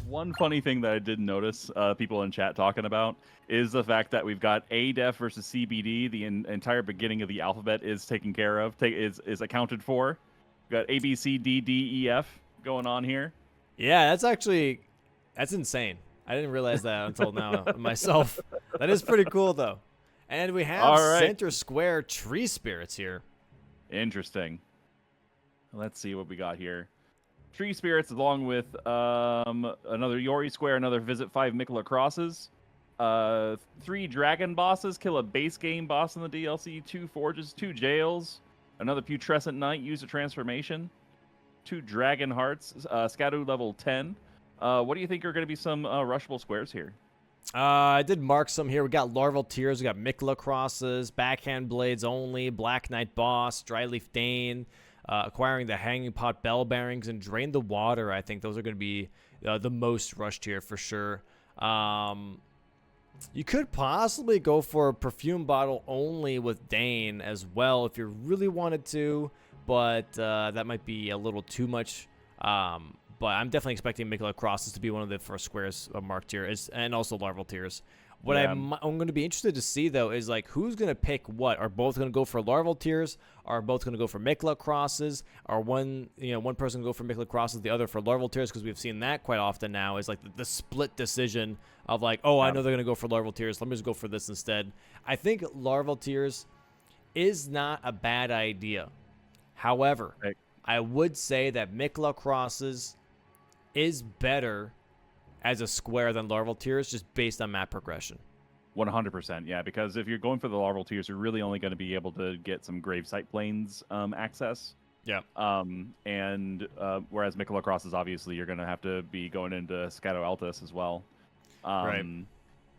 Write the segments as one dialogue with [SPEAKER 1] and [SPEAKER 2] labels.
[SPEAKER 1] One funny thing that I did notice people in chat talking about is the fact that we've got A-Def versus CBD. The entire beginning of the alphabet is taken care of, is accounted for. We've got A, B, C, D, D, E, F going on here.
[SPEAKER 2] Yeah, that's insane. I didn't realize that until now myself. That is pretty cool, though. And we have
[SPEAKER 1] All right.
[SPEAKER 2] center square tree spirits here.
[SPEAKER 1] Interesting. Let's see what we got here. Tree spirits along with another Yori square, another visit 5 Miquella crosses. 3 dragon bosses, kill a base game boss in the DLC, 2 forges, 2 jails, another Putrescent Knight, use a transformation, 2 dragon hearts, Scadu level 10. What do you think are going to be some rushable squares here?
[SPEAKER 2] I did mark some here. We got Larval Tears, we got Miquella crosses, Backhand Blades only, Black Knight boss, Dryleaf Dane, acquiring the Hanging Pot Bell Bearings, and Drain the Water. I think those are going to be the most rushed here for sure. You could possibly go for a Perfume Bottle only with Dane as well if you really wanted to, but that might be a little too much. But I'm definitely expecting Miquella crosses to be one of the first squares marked here, and also Larval Tears. What I'm going to be interested to see, though, is like who's going to pick what. Are both going to go for Larval Tears? Are both going to go for Miquella crosses? Are one person going to go for Miquella crosses, the other for Larval Tears? Because we've seen that quite often now. Is like the split decision of like, oh, I know they're going to go for Larval Tears. Let me just go for this instead. I think Larval Tears is not a bad idea. However, I would say that Miquella crosses is better as a square than Larval Tears, just based on map progression.
[SPEAKER 1] 100%, yeah, because if you're going for the Larval Tears, you're really only going to be able to get some Gravesite Plains access.
[SPEAKER 2] Yeah.
[SPEAKER 1] And whereas Miquella crosses, obviously, you're going to have to be going into Scado Altus as well.
[SPEAKER 2] Right.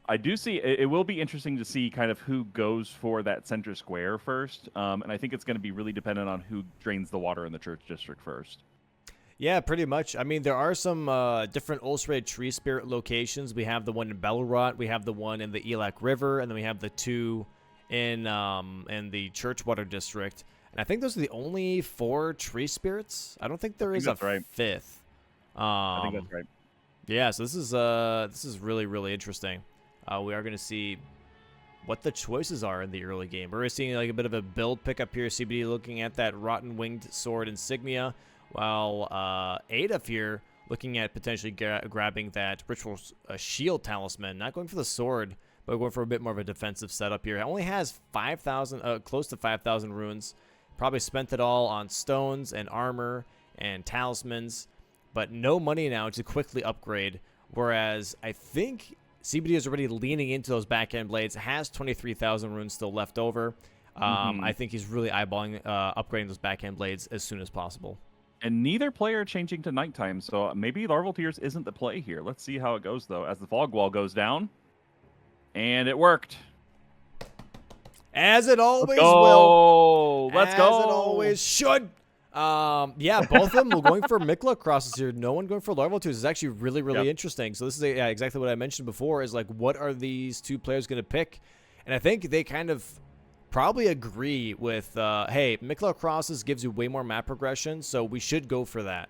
[SPEAKER 1] I do see, it will be interesting to see kind of who goes for that center square first. And I think it's going to be really dependent on who drains the water in the church district first.
[SPEAKER 2] Yeah, pretty much. I mean, there are some different Ulcerated Tree Spirit locations. We have the one in Bellerot, we have the one in the Elak River, and then we have the 2 in the Churchwater District. And I think those are the only 4 Tree Spirits. I don't think there is a 5th.
[SPEAKER 1] I think that's right.
[SPEAKER 2] Yeah, so this is really, really interesting. We are going to see what the choices are in the early game. We're seeing like a bit of a build pickup here. CBD looking at that Rotten Winged Sword insignia, while A-Def here looking at potentially grabbing that Ritual Shield Talisman. Not going for the sword, but going for a bit more of a defensive setup here. It only has 5,000, close to 5,000 runes. Probably spent it all on stones and armor and talismans, but no money now to quickly upgrade. Whereas I think CBD is already leaning into those backhand blades, has 23,000 runes still left over. I think he's really eyeballing upgrading those backhand blades as soon as possible.
[SPEAKER 1] And neither player changing to nighttime, so maybe Larval Tears isn't the play here. Let's see how it goes, though, as the fog wall goes down. And it worked.
[SPEAKER 2] As it always will.
[SPEAKER 1] Let's go.
[SPEAKER 2] As it always should. Yeah, both of them were going for Miquella crosses here. No one going for Larval Tears. Is actually really, really interesting. So this is exactly what I mentioned before, is like, what are these 2 players going to pick? And I think they kind of probably agree with, hey, Miquella crosses gives you way more map progression, so we should go for that.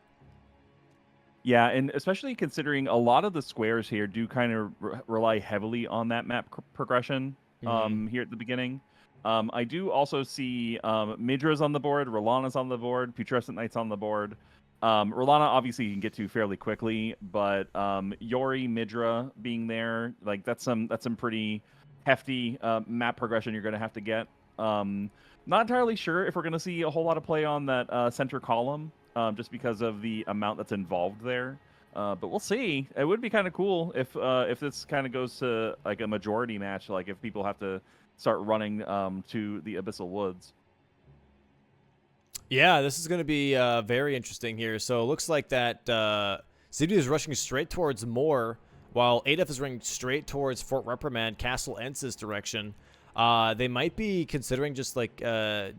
[SPEAKER 1] Yeah, and especially considering a lot of the squares here do kind of rely heavily on that map progression here at the beginning. I do also see Midra's on the board, Rolana's on the board, Putrescent Knight's on the board. Rolana, obviously, you can get to fairly quickly, but Yori, Midra being there, like that's some pretty hefty map progression you're going to have to get. Not entirely sure if we're going to see a whole lot of play on that center column, just because of the amount that's involved there. But we'll see. It would be kind of cool if this kind of goes to like a majority match, like if people have to start running to the Abyssal Woods.
[SPEAKER 2] Yeah, this is going to be very interesting here. So it looks like that CBD is rushing straight towards Moore, while A-Def is running straight towards Fort Reprimand, Castle Ensis direction. They might be considering just like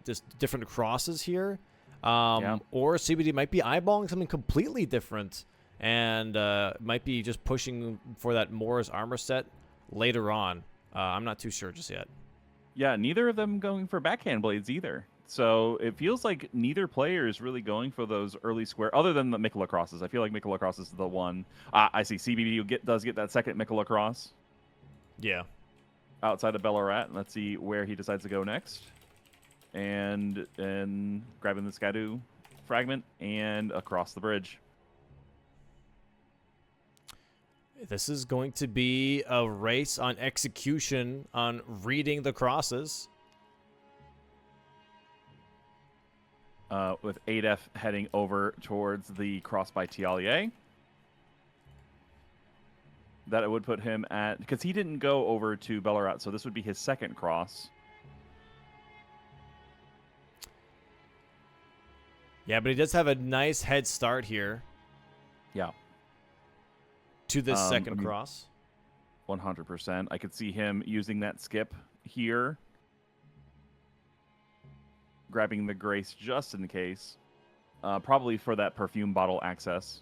[SPEAKER 2] just different crosses here. Or CBD might be eyeballing something completely different and might be just pushing for that Moore's armor set later on. I'm not too sure just yet.
[SPEAKER 1] Yeah, neither of them going for backhand blades either. So it feels like neither player is really going for those early square, other than the Miquella crosses. I feel like Miquella cross is the one. I see CBD does get that second Miquella cross.
[SPEAKER 2] Yeah.
[SPEAKER 1] Outside of Ballarat. Let's see where he decides to go next. And grabbing the Skadu fragment and across the bridge.
[SPEAKER 2] This is going to be a race on execution, on reading the crosses.
[SPEAKER 1] With 8F heading over towards the cross by Tialier. That it would put him at... Because he didn't go over to Ballarat, so this would be his second cross.
[SPEAKER 2] Yeah, but he does have a nice head start here.
[SPEAKER 1] Yeah.
[SPEAKER 2] To this second cross.
[SPEAKER 1] 100%. I could see him using that skip here. Grabbing the Grace just in case. Probably for that perfume bottle access.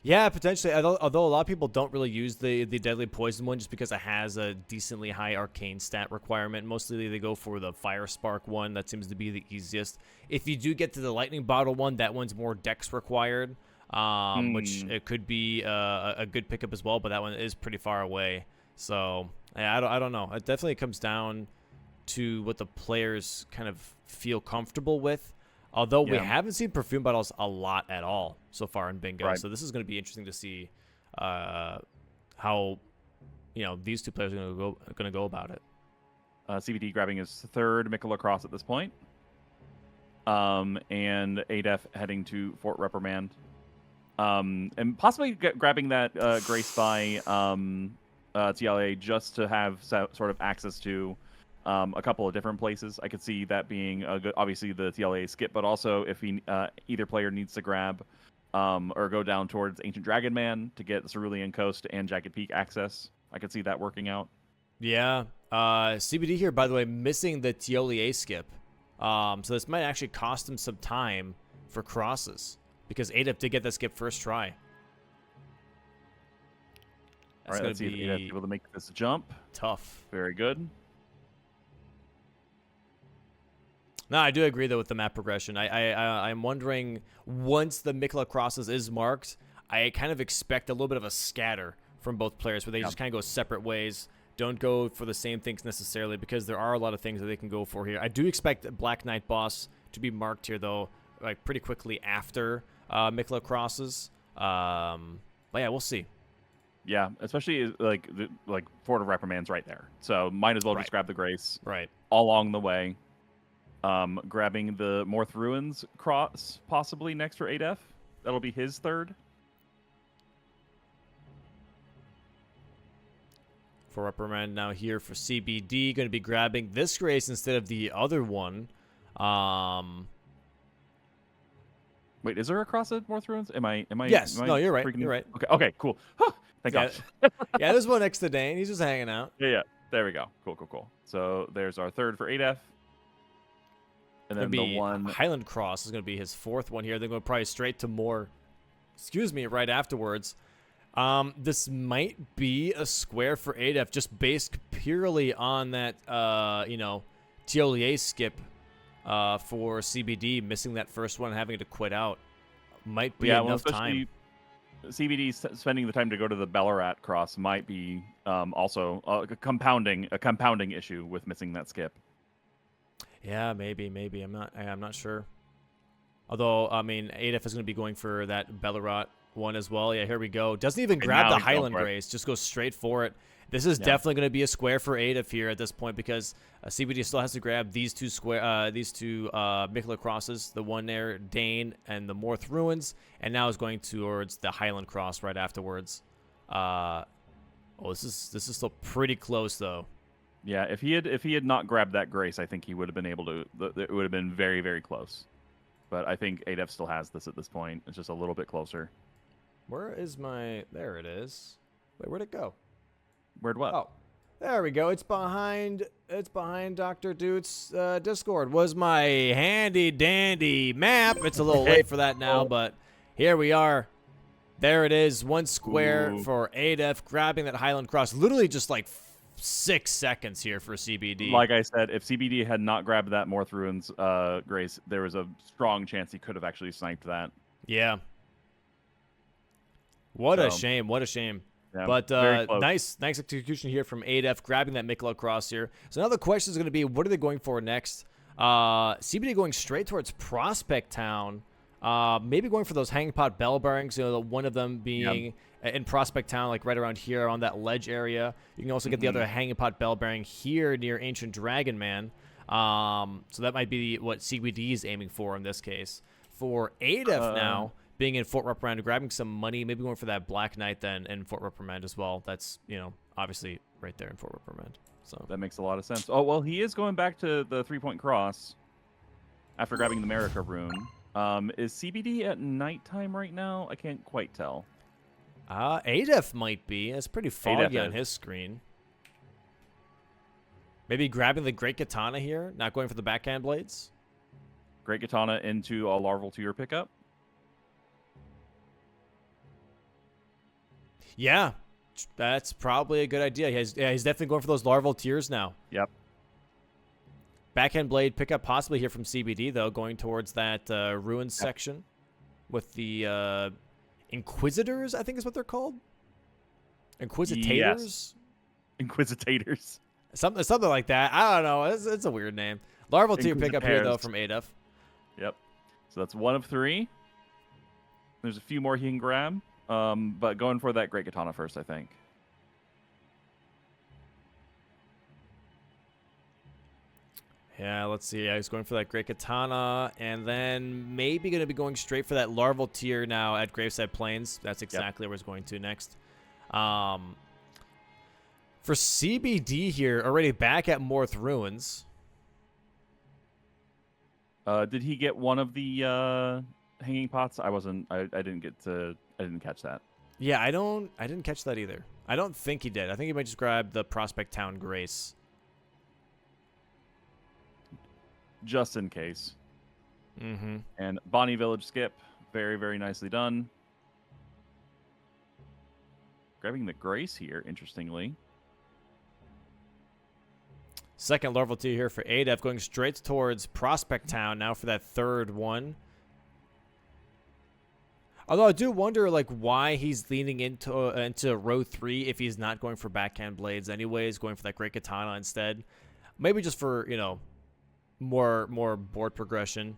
[SPEAKER 2] Yeah, potentially. Although a lot of people don't really use the Deadly Poison one just because it has a decently high arcane stat requirement. Mostly they go for the Fire Spark one. That seems to be the easiest. If you do get to the Lightning Bottle one, that one's more dex required. Which it could be a good pickup as well, but that one is pretty far away. So yeah, I don't know. It definitely comes down to what the players kind of feel comfortable with. Although we haven't seen perfume bottles a lot at all so far in bingo, so this is going to be interesting to see how these two players are going to go about it.
[SPEAKER 1] CBD grabbing his third Miquella cross at this point, and 8F heading to Fort Reprimand. And possibly grabbing that Grace by TLA just to have sort of access to a couple of different places. I could see that being a good, obviously the TLA skip, but also if either player needs to grab or go down towards Ancient Dragon Man to get Cerulean Coast and Jagged Peak access, I could see that working out.
[SPEAKER 2] Yeah. CBD here, by the way, missing the TLA skip. So this might actually cost him some time for crosses. Because 8F did get that skip first try.
[SPEAKER 1] All right, let's see if 8F is able to make this jump.
[SPEAKER 2] Tough.
[SPEAKER 1] Very good.
[SPEAKER 2] No, I do agree, though, with the map progression. I'm wondering, once the Miquella crosses is marked, I kind of expect a little bit of a scatter from both players where they just kind of go separate ways. Don't go for the same things necessarily because there are a lot of things that they can go for here. I do expect Black Knight boss to be marked here, though, like pretty quickly after Miquella crosses. But yeah, we'll see.
[SPEAKER 1] Yeah, especially like Fort of Reprimand's right there, so might as well just grab the Grace all along the way. Grabbing the Morth Ruins cross possibly next for 8F. That'll be his third.
[SPEAKER 2] For Reprimand now here for CBD, going to be grabbing this Grace instead of the other one.
[SPEAKER 1] Wait, is there a cross at Morth Ruins? Am I?
[SPEAKER 2] Yes.
[SPEAKER 1] Am I
[SPEAKER 2] no, you're right.
[SPEAKER 1] freaking...
[SPEAKER 2] You're right.
[SPEAKER 1] Okay, cool. Thank God.
[SPEAKER 2] Yeah, there's one next to Dane. He's just hanging out.
[SPEAKER 1] Yeah. There we go. Cool. So there's our third for 8F. And then the one
[SPEAKER 2] Highland cross is going to be his fourth one here. They're going probably straight to more. Right afterwards. This might be a square for 8F, just based purely on that, TLA skip for CBD, missing that first one and having to quit out. Might be enough time.
[SPEAKER 1] CBD spending the time to go to the Ballarat cross might be also a compounding issue with missing that skip.
[SPEAKER 2] Yeah, maybe. I'm not sure. Although, I mean, 8F is going to be going for that Ballarat one as well. Yeah, here we go. Doesn't even grab the Highland Grace. Just goes straight for it. This is definitely going to be a square for 8F here at this point because CBD still has to grab these two Miquella crosses, the one there, Dane, and the Morth Ruins, and now is going towards the Highland cross right afterwards. This is still pretty close though.
[SPEAKER 1] Yeah, if he had not grabbed that Grace, I think he would have been able to. It would have been very, very close. But I think 8F still has this at this point. It's just a little bit closer.
[SPEAKER 2] Where is my? There it is. Wait, where'd it go?
[SPEAKER 1] Where'd what?
[SPEAKER 2] Oh, there we go. It's behind Dr. Dude's Discord. Was my handy dandy map. It's a little late for that now, but here we are. There it is. One square for 8F grabbing that Highland cross. Literally just like 6 seconds here for CBD.
[SPEAKER 1] Like I said, if CBD had not grabbed that Morth Ruins Grace, there was a strong chance he could have actually sniped that.
[SPEAKER 2] Yeah. What a shame. What a shame.
[SPEAKER 1] Yeah,
[SPEAKER 2] but
[SPEAKER 1] very close.
[SPEAKER 2] nice execution here from ADF, grabbing that Miquella cross here. So now the question is going to be, what are they going for next? CBD going straight towards Prospect Town. Maybe going for those hanging pot bell bearings, one of them being in Prospect Town, like right around here on that ledge area. You can also get the other hanging pot bell bearing here near Ancient Dragon Man. So that might be what CBD is aiming for in this case. For ADF now, being in Fort Reprimand, grabbing some money, maybe going for that Black Knight then in Fort Reprimand as well. That's, obviously right there in Fort Reprimand. So
[SPEAKER 1] that makes a lot of sense. Oh, well, he is going back to the 3-point cross after grabbing the Marika rune. Is CBD at nighttime right now? I can't quite tell.
[SPEAKER 2] ADF might be. It's pretty foggy on his screen. Maybe grabbing the Great Katana here, not going for the backhand blades.
[SPEAKER 1] Great Katana into a Larval to your pickup.
[SPEAKER 2] Yeah, that's probably a good idea. He's definitely going for those Larval tiers now.
[SPEAKER 1] Yep.
[SPEAKER 2] Backhand blade pickup possibly here from CBD, though, going towards that ruin section with the Inquisitors, I think is what they're called. Inquisitators?
[SPEAKER 1] Yes. Inquisitators.
[SPEAKER 2] Something like that. I don't know. It's a weird name. Larval tier pickup here, though, from ADF.
[SPEAKER 1] Yep. So that's 1 of 3. There's a few more he can grab. But going for that Great Katana first, I think.
[SPEAKER 2] Yeah, let's see. He's going for that Great Katana, and then maybe going to be going straight for that Larval tier now at Graveside Plains. That's exactly where he's going to next. For CBD here, already back at Morth Ruins.
[SPEAKER 1] Did he get one of the hanging pots? I didn't catch that.
[SPEAKER 2] Yeah, I didn't catch that either. I don't think he did. I think he might just grab the Prospect Town Grace.
[SPEAKER 1] Just in case.
[SPEAKER 2] Mm-hmm.
[SPEAKER 1] And Bonnie Village skip. Very, very nicely done. Grabbing the Grace here, interestingly.
[SPEAKER 2] Second Larval tier here for ADF, going straight towards Prospect Town now for that third one. Although I do wonder, why he's leaning into row 3 if he's not going for backhand blades anyways, going for that Great Katana instead. Maybe just for, more board progression.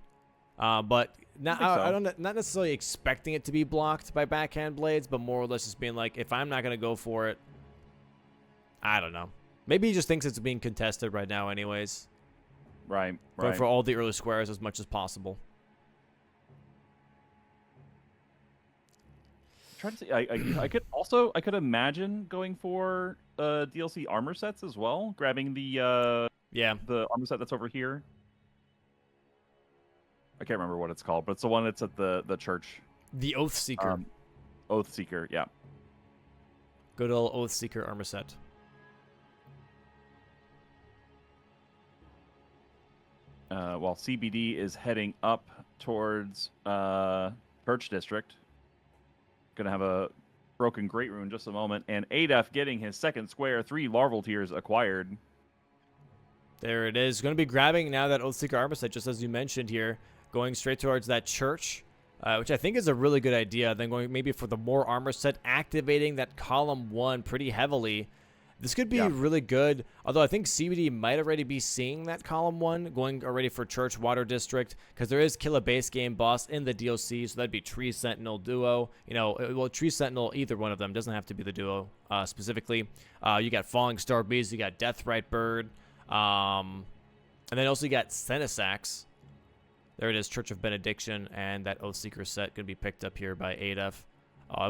[SPEAKER 2] But not necessarily expecting it to be blocked by backhand blades, but more or less just being like, if I'm not going to go for it, I don't know. Maybe he just thinks it's being contested right now anyways.
[SPEAKER 1] Right.
[SPEAKER 2] Going for all the early squares as much as possible.
[SPEAKER 1] Trying to see, I could imagine going for DLC armor sets as well, grabbing the armor set that's over here. I can't remember what it's called, but it's the one that's at the church.
[SPEAKER 2] The Oath Seeker.
[SPEAKER 1] Oath Seeker, yeah.
[SPEAKER 2] Good old Oath Seeker armor set.
[SPEAKER 1] While CBD is heading up towards Birch District. Gonna have a broken Great Rune in just a moment, and ADF getting his second square, 3 Larval tiers acquired.
[SPEAKER 2] There it is. Going to be grabbing now that Oathseeker armor set, just as you mentioned here, going straight towards that church, which I think is a really good idea. Then going maybe for the more armor set, activating that column 1 pretty heavily. This could be really good, although I think CBD might already be seeing that column 1, going already for Church Water District, because there is kill a base game boss in the DLC, so that'd be Tree Sentinel duo. Tree Sentinel, either one of them, doesn't have to be the duo specifically. You got Falling Star Bees, you got Deathrite Bird, and then also you got Senisax. There it is, Church of Benediction, and that Oathseeker set going to be picked up here by ADF.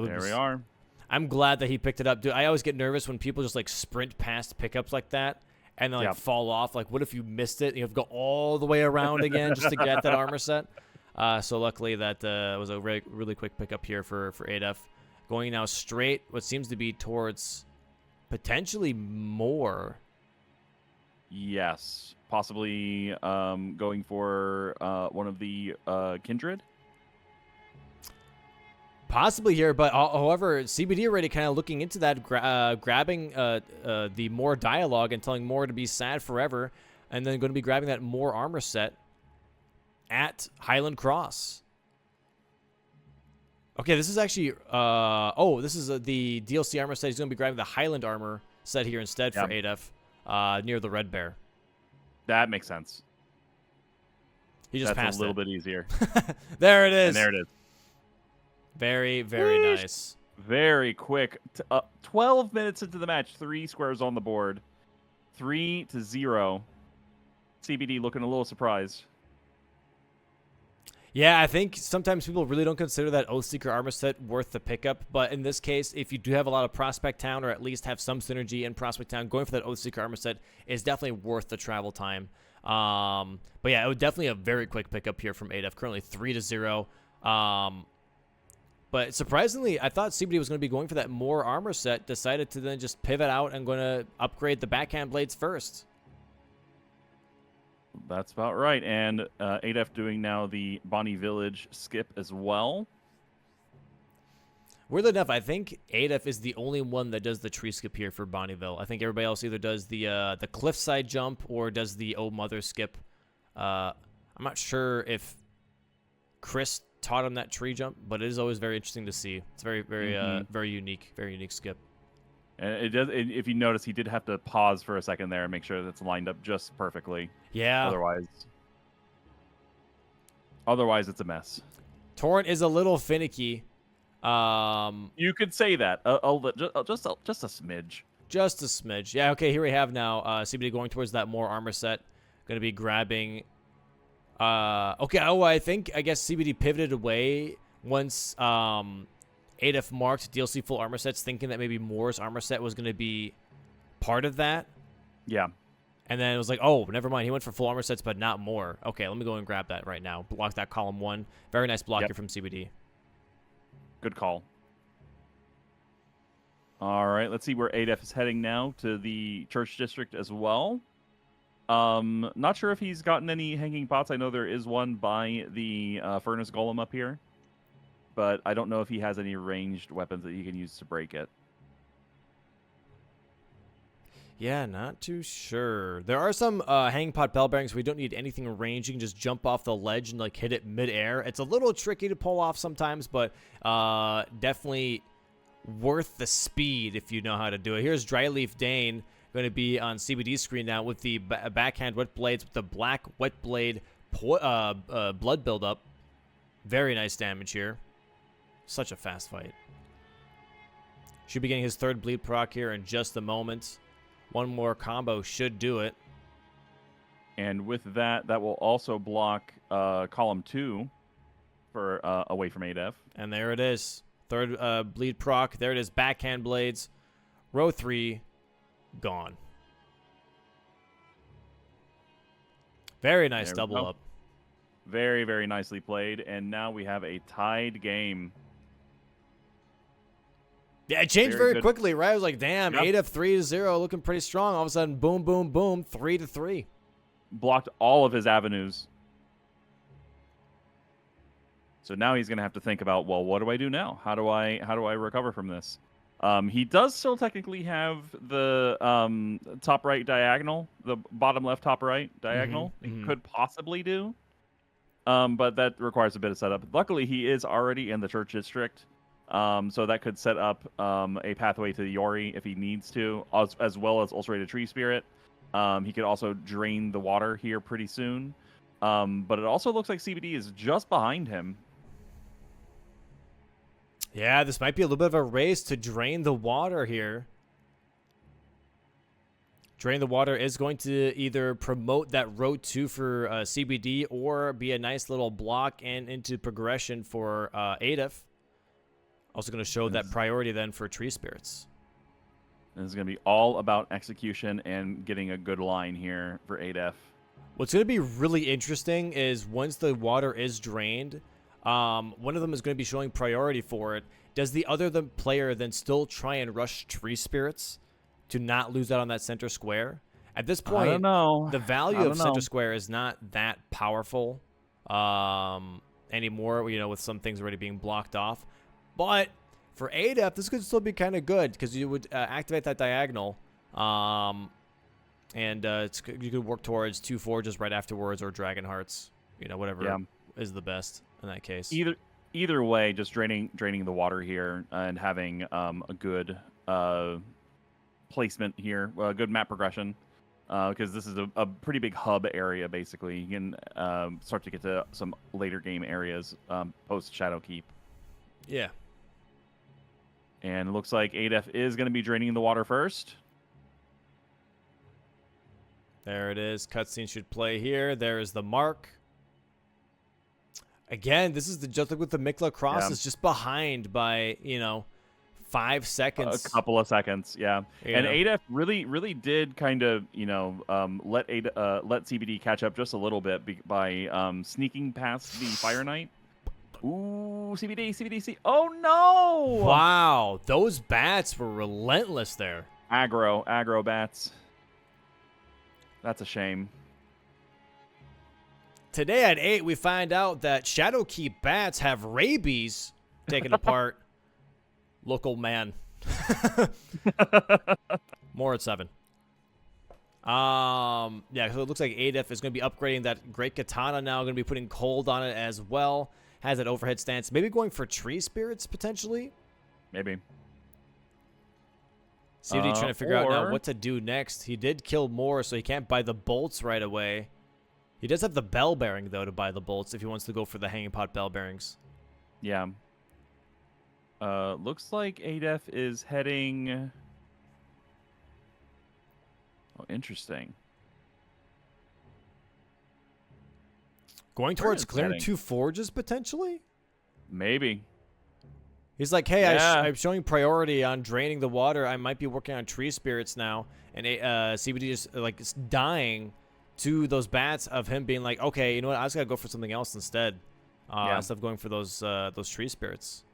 [SPEAKER 1] There we are.
[SPEAKER 2] I'm glad that he picked it up. Dude, I always get nervous when people just sprint past pickups like that and then fall off. What if you missed it? You have to go all the way around again just to get that armor set. So luckily that was a really quick pickup here for ADF. Going now straight, what seems to be towards potentially more.
[SPEAKER 1] Yes, possibly going for one of the Kindred.
[SPEAKER 2] Possibly here, but however, CBD already kind of looking into that, grabbing the more dialogue and telling more to be sad forever, and then going to be grabbing that more armor set at Highland Cross. Okay, this is actually, this is the DLC armor set. He's going to be grabbing the Highland armor set here instead for Adef, near the Red Bear.
[SPEAKER 1] That makes sense.
[SPEAKER 2] He just passed
[SPEAKER 1] a little bit easier.
[SPEAKER 2] There it is.
[SPEAKER 1] And there it is.
[SPEAKER 2] Very, very nice.
[SPEAKER 1] Very quick. 12 minutes into the match, 3 squares on the board. 3-0. CBD looking a little surprised.
[SPEAKER 2] Yeah, I think sometimes people really don't consider that Oathseeker armor set worth the pickup. But in this case, if you do have a lot of Prospect Town or at least have some synergy in Prospect Town, going for that Oathseeker armor set is definitely worth the travel time. But yeah, it was definitely a very quick pickup here from Adef. Currently 3-0. But surprisingly, I thought CBD was going to be going for that more armor set. Decided to then just pivot out and going to upgrade the backhand blades first.
[SPEAKER 1] That's about right. And Adef doing now the Bonnie Village skip as well.
[SPEAKER 2] Weirdly enough, I think Adef is the only one that does the tree skip here for Bonneville. I think everybody else either does the cliffside jump or does the Oh Mother skip. I'm not sure if Chris taught him that tree jump, but it is always very interesting to see. It's very, very, very unique skip.
[SPEAKER 1] And it does. If you notice, he did have to pause for a second there and make sure that's lined up just perfectly.
[SPEAKER 2] Yeah.
[SPEAKER 1] Otherwise, it's a mess.
[SPEAKER 2] Torrent is a little finicky.
[SPEAKER 1] You could say that. Just a smidge.
[SPEAKER 2] Just a smidge. Yeah. Okay. Here we have now CBD going towards that more armor set. Going to be grabbing. Okay. Oh, I guess CBD pivoted away once Adef marked DLC full armor sets, thinking that maybe Moore's armor set was going to be part of that.
[SPEAKER 1] Yeah.
[SPEAKER 2] And then it was like, oh, never mind. He went for full armor sets, but not more. Okay, let me go and grab that right now. Block that column 1. Very nice block here from CBD.
[SPEAKER 1] Good call. All right, let's see where Adef is heading now, to the Church District as well. Not sure if he's gotten any hanging pots. I know there is one by the Furnace Golem up here, but I don't know if he has any ranged weapons that he can use to break it.
[SPEAKER 2] Yeah, not too sure. There are some hanging pot bell bearings where you don't need anything ranged. You can just jump off the ledge and like hit it midair. It's a little tricky to pull off sometimes, but definitely worth the speed if you know how to do it. Here's Dryleaf Dane going to be on CBD screen now with the backhand wet blades with the black wet blade blood buildup. Very nice damage here. Such a fast fight. Should be getting his 3rd bleed proc here in just a moment. One more combo should do it.
[SPEAKER 1] And with that, that will also block column 2 for away from Adef.
[SPEAKER 2] And there it is. 3rd bleed proc. There it is. Backhand blades. Row 3. Gone. Very nice double up.
[SPEAKER 1] Very, very nicely played. And now we have a tied game.
[SPEAKER 2] Yeah, it changed very quickly, right? I was like, damn, Adef 3-0, looking pretty strong. All of a sudden, boom, boom, boom, 3-3.
[SPEAKER 1] Blocked all of his avenues. So now he's going to have to think about, well, what do I do now? How do I recover from this? He does still technically have the top right diagonal, the bottom left top right diagonal. He could possibly do, but that requires a bit of setup. Luckily, he is already in the Church District. So that could set up a pathway to the Yori if he needs to, as well as Ulcerated Tree Spirit. He could also drain the water here pretty soon. But it also looks like CBD is just behind him.
[SPEAKER 2] Yeah, this might be a little bit of a race to drain the water here. Drain the water is going to either promote that row 2 for CBD or be a nice little block and into progression for Adef. Also going to show that priority then for Tree Spirits.
[SPEAKER 1] This is going to be all about execution and getting a good line here for Adef.
[SPEAKER 2] What's going to be really interesting is once the water is drained, one of them is going to be showing priority for it. Does the other player then still try and rush Tree Spirits to not lose out on that center square? At this point,
[SPEAKER 1] I don't know.
[SPEAKER 2] The value of center square is not that powerful anymore, with some things already being blocked off. But for ADEF, this could still be kind of good because you would activate that diagonal. And you could work towards 2 forges right afterwards or Dragon Hearts. You know, whatever is the best in that case.
[SPEAKER 1] Either way, just draining the water here and having a good placement here, good map progression, because this is a pretty big hub area. Basically, you can start to get to some later game areas post Shadowkeep.
[SPEAKER 2] Yeah.
[SPEAKER 1] And it looks like ADEF is going to be draining the water first.
[SPEAKER 2] There it is. Cutscene should play here. There is the mark. Again, this is just like with the Miquella Cross. Yeah. It's just behind by, 5 seconds.
[SPEAKER 1] A couple of seconds, yeah. And ADEF really did kind of, let CBD catch up just a little bit by sneaking past the Fire Knight. Ooh, CBD. Oh, no!
[SPEAKER 2] Wow, those bats were relentless there.
[SPEAKER 1] Aggro bats. That's a shame.
[SPEAKER 2] Today at 8, we find out that Shadowkeep bats have rabies taken apart. Local man. More at 7. Yeah, so it looks like ADEF is going to be upgrading that Great Katana now. Going to be putting cold on it as well. Has that overhead stance. Maybe going for Tree Spirits, potentially?
[SPEAKER 1] Maybe.
[SPEAKER 2] CBD trying to figure out now what to do next. He did kill more, so he can't buy the bolts right away. He does have the bell bearing, though, to buy the bolts if he wants to go for the hanging pot bell bearings.
[SPEAKER 1] Yeah. Looks like ADEF is heading... Oh, interesting.
[SPEAKER 2] Going towards clearing 2 forges, potentially?
[SPEAKER 1] Maybe.
[SPEAKER 2] He's like, hey, I'm showing priority on draining the water. I might be working on Tree Spirits now. And CBD just, like, is dying to those bats of him being like, okay, you know what? I just got to go for something else instead. Instead of going for those Tree Spirits.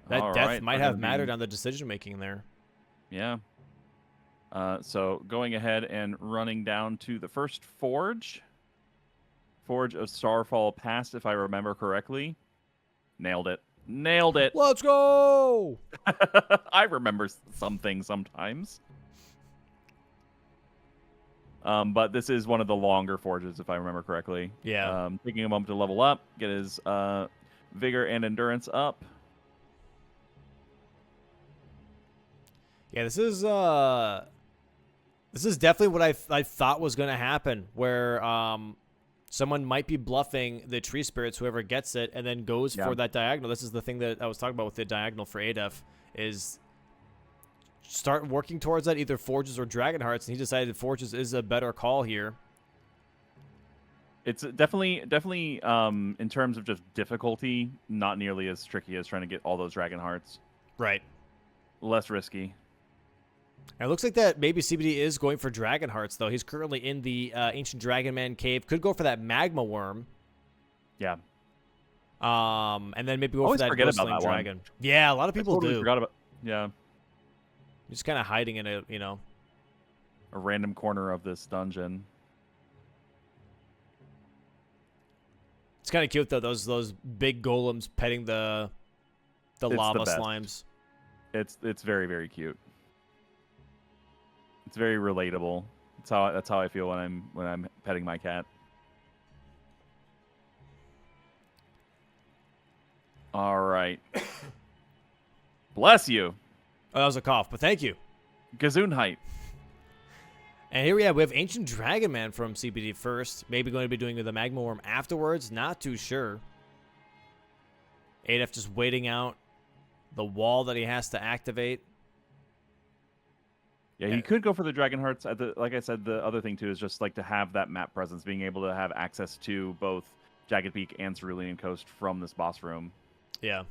[SPEAKER 2] That death might have mattered on the decision-making there.
[SPEAKER 1] Yeah. So going ahead and running down to the first forge. Forge of Starfall Pass, if I remember correctly. Nailed it.
[SPEAKER 2] Let's go!
[SPEAKER 1] I remember some things sometimes. But this is one of the longer forges, if I remember correctly.
[SPEAKER 2] Yeah.
[SPEAKER 1] Taking a moment to level up, get his vigor and endurance up.
[SPEAKER 2] Yeah, this is definitely what I thought was going to happen, where someone might be bluffing the Tree Spirits, whoever gets it, and then goes for that diagonal. This is the thing that I was talking about with the diagonal for ADEF, is start working towards that, either Forges or Dragon Hearts, and he decided Forges is a better call here.
[SPEAKER 1] It's definitely in terms of just difficulty, not nearly as tricky as trying to get all those Dragon Hearts.
[SPEAKER 2] Right.
[SPEAKER 1] Less risky.
[SPEAKER 2] And it looks like that maybe CBD is going for Dragon Hearts, though. He's currently in the Ancient Dragon Man cave. Could go for that Magma Worm.
[SPEAKER 1] Yeah.
[SPEAKER 2] And then maybe go for that Ghostling Dragon.
[SPEAKER 1] One.
[SPEAKER 2] Yeah, a lot of people
[SPEAKER 1] totally
[SPEAKER 2] do.
[SPEAKER 1] Forgot about. Yeah.
[SPEAKER 2] Just kind of hiding in a,
[SPEAKER 1] a random corner of this dungeon.
[SPEAKER 2] It's kind of cute though. Those big golems petting the lava slimes.
[SPEAKER 1] It's very, very cute. It's very relatable. That's how I feel when I'm petting my cat. All right. Bless you.
[SPEAKER 2] Oh, that was a cough, but thank you.
[SPEAKER 1] Gesundheit.
[SPEAKER 2] And here we have Ancient Dragon Man from CBD first. Maybe going to be doing the Magma Worm afterwards. Not too sure. ADEF just waiting out the wall that he has to activate.
[SPEAKER 1] Yeah, he could go for the Dragon Hearts. Like I said, the other thing, too, is just like to have that map presence, being able to have access to both Jagged Peak and Cerulean Coast from this boss room.
[SPEAKER 2] Yeah.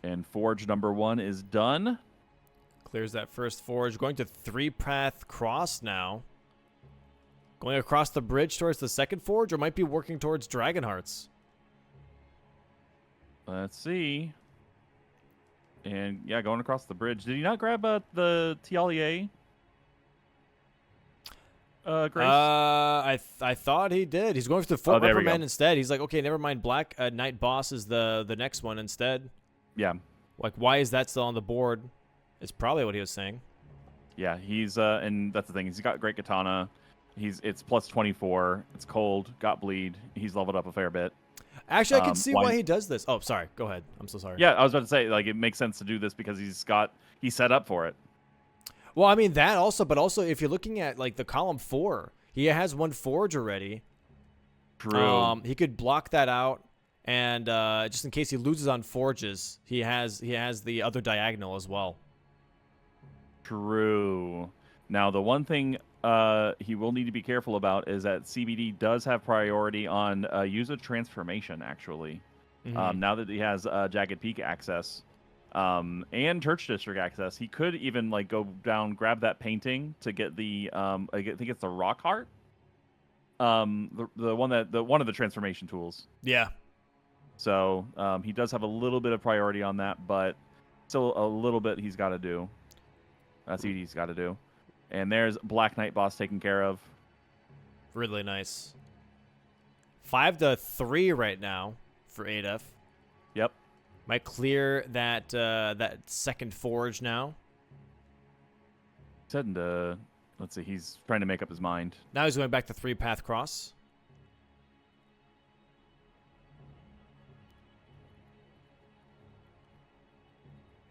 [SPEAKER 1] And Forge number 1 is done.
[SPEAKER 2] Clears that first Forge. Going to 3-path cross now. Going across the bridge towards the second Forge, or might be working towards Dragon Hearts.
[SPEAKER 1] Let's see. And, yeah, going across the bridge. Did he not grab the Tialier? Grace?
[SPEAKER 2] I thought he did. He's going for the
[SPEAKER 1] Oh,
[SPEAKER 2] Fort
[SPEAKER 1] there we go.
[SPEAKER 2] Reprimand instead. He's like, okay, never mind. Black Knight Boss is the next one instead.
[SPEAKER 1] Yeah.
[SPEAKER 2] Like, why is that still on the board? It's probably what he was saying.
[SPEAKER 1] Yeah, he's and that's the thing. He's got great katana. It's plus 24. It's cold. Got bleed. He's leveled up a fair bit.
[SPEAKER 2] Actually, I can see why he does this. Oh, sorry. Go ahead. I'm so sorry.
[SPEAKER 1] Yeah, I was about to say like it makes sense to do this because he's set up for it.
[SPEAKER 2] Well, I mean that also, but also if you're looking at like the column 4, he has 1 forge already.
[SPEAKER 1] True.
[SPEAKER 2] He could block that out, and just in case he loses on forges, he has the other diagonal as well.
[SPEAKER 1] True. Now, the one thing he will need to be careful about is that CBD does have priority on user transformation, actually. Now that he has Jagged Peak access and Church District access, he could even like go down, grab that painting to get the I think it's the Rock Heart, the one of the transformation tools.
[SPEAKER 2] Yeah.
[SPEAKER 1] So he does have a little bit of priority on that, but still a little bit he's got to do. CBD's got to do. And there's Black Knight Boss taken care of.
[SPEAKER 2] Really nice. 5-3 right now for ADF.
[SPEAKER 1] Yep.
[SPEAKER 2] Might clear that that second forge now.
[SPEAKER 1] Said let's see, he's trying to make up his mind.
[SPEAKER 2] Now he's going back to 3-path cross.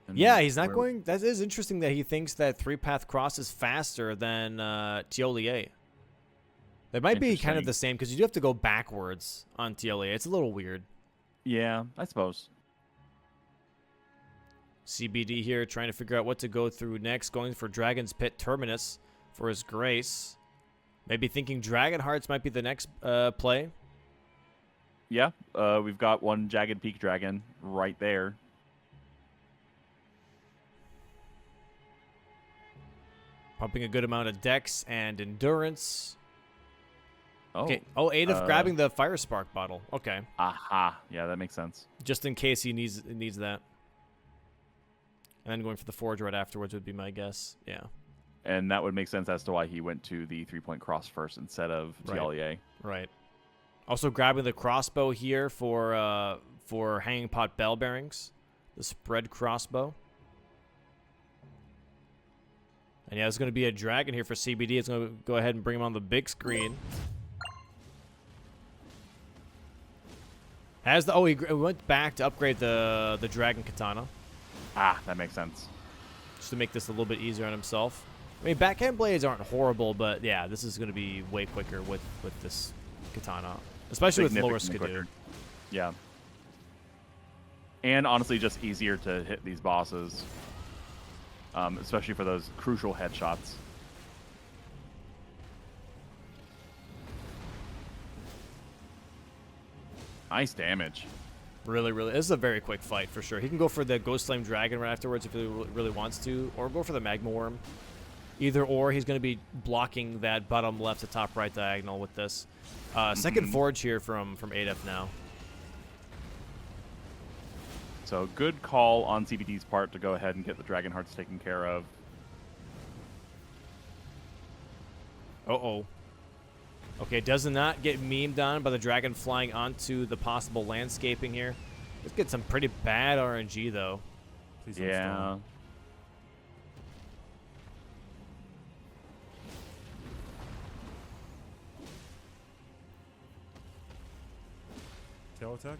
[SPEAKER 1] And
[SPEAKER 2] Yeah, he's not going. That is interesting that he thinks that 3-path cross is faster than Tiolier. They might be kind of the same because you do have to go backwards on Tiolier. It's a little weird.
[SPEAKER 1] Yeah, I suppose.
[SPEAKER 2] CBD here trying to figure out what to go through next. Going for Dragon's Pit Terminus for his Grace. Maybe thinking Dragon Hearts might be the next play.
[SPEAKER 1] Yeah, we've got one Jagged Peak Dragon right there.
[SPEAKER 2] Pumping a good amount of dex and endurance.
[SPEAKER 1] Oh.
[SPEAKER 2] Okay. Oh, ADF grabbing the Fire Spark bottle. Okay.
[SPEAKER 1] Aha. Yeah, that makes sense.
[SPEAKER 2] Just in case he needs that. And then going for the Forge right afterwards would be my guess. Yeah.
[SPEAKER 1] And that would make sense as to why he went to the 3-point cross first instead of TLEA.
[SPEAKER 2] Right. Also grabbing the crossbow here for Hanging Pot Bell Bearings. The spread crossbow. And yeah, there's going to be a dragon here for CBD. It's going to go ahead and bring him on the big screen. He went back to upgrade the dragon katana.
[SPEAKER 1] Ah, that makes sense.
[SPEAKER 2] Just to make this a little bit easier on himself. I mean, backhand blades aren't horrible, but yeah, this is going to be way quicker with this katana. Especially with lower skidoo.
[SPEAKER 1] Yeah. And honestly, just easier to hit these bosses. Especially for those crucial headshots. Nice damage.
[SPEAKER 2] Really, really. This is a very quick fight for sure. He can go for the Ghost Flame Dragon right afterwards if he really wants to, or go for the Magma Worm. Either or, he's going to be blocking that bottom left to top right diagonal with this. Second Forge here from ADF now.
[SPEAKER 1] So good call on CBD's part to go ahead and get the Dragon Hearts taken care of.
[SPEAKER 2] Uh-oh. Okay, does not get memed on by the dragon flying onto the possible landscaping here. Let's get some pretty bad RNG, though.
[SPEAKER 3] Please
[SPEAKER 1] yeah.
[SPEAKER 3] Tail attack?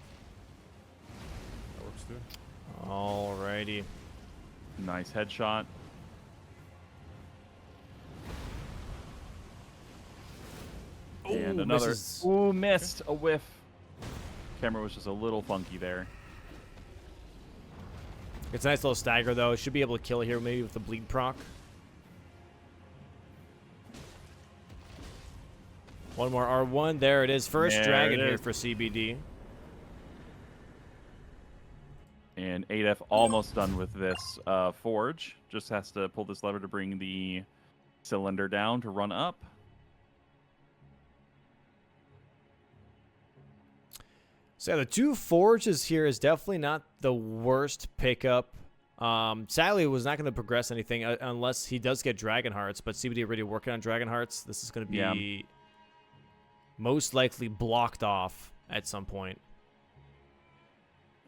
[SPEAKER 3] That works too.
[SPEAKER 2] Alrighty.
[SPEAKER 1] Nice headshot. And
[SPEAKER 2] Ooh,
[SPEAKER 1] another.
[SPEAKER 2] misses.
[SPEAKER 1] Ooh, missed. A whiff. Camera was just a little funky there.
[SPEAKER 2] It's a nice little stagger, though. Should be able to kill here, maybe with the bleed proc. One more R1. There it is. First
[SPEAKER 1] There
[SPEAKER 2] dragon
[SPEAKER 1] it
[SPEAKER 2] here
[SPEAKER 1] is.
[SPEAKER 2] for CBD.
[SPEAKER 1] And ADF almost done with this forge. Just has to pull this lever to bring the cylinder down to run up. So
[SPEAKER 2] yeah, the two forges here is definitely not the worst pickup. Sadly, it was not going to progress anything unless he does get Dragon Hearts, but CBD already working on Dragon Hearts. This is going to be most likely blocked off at some point.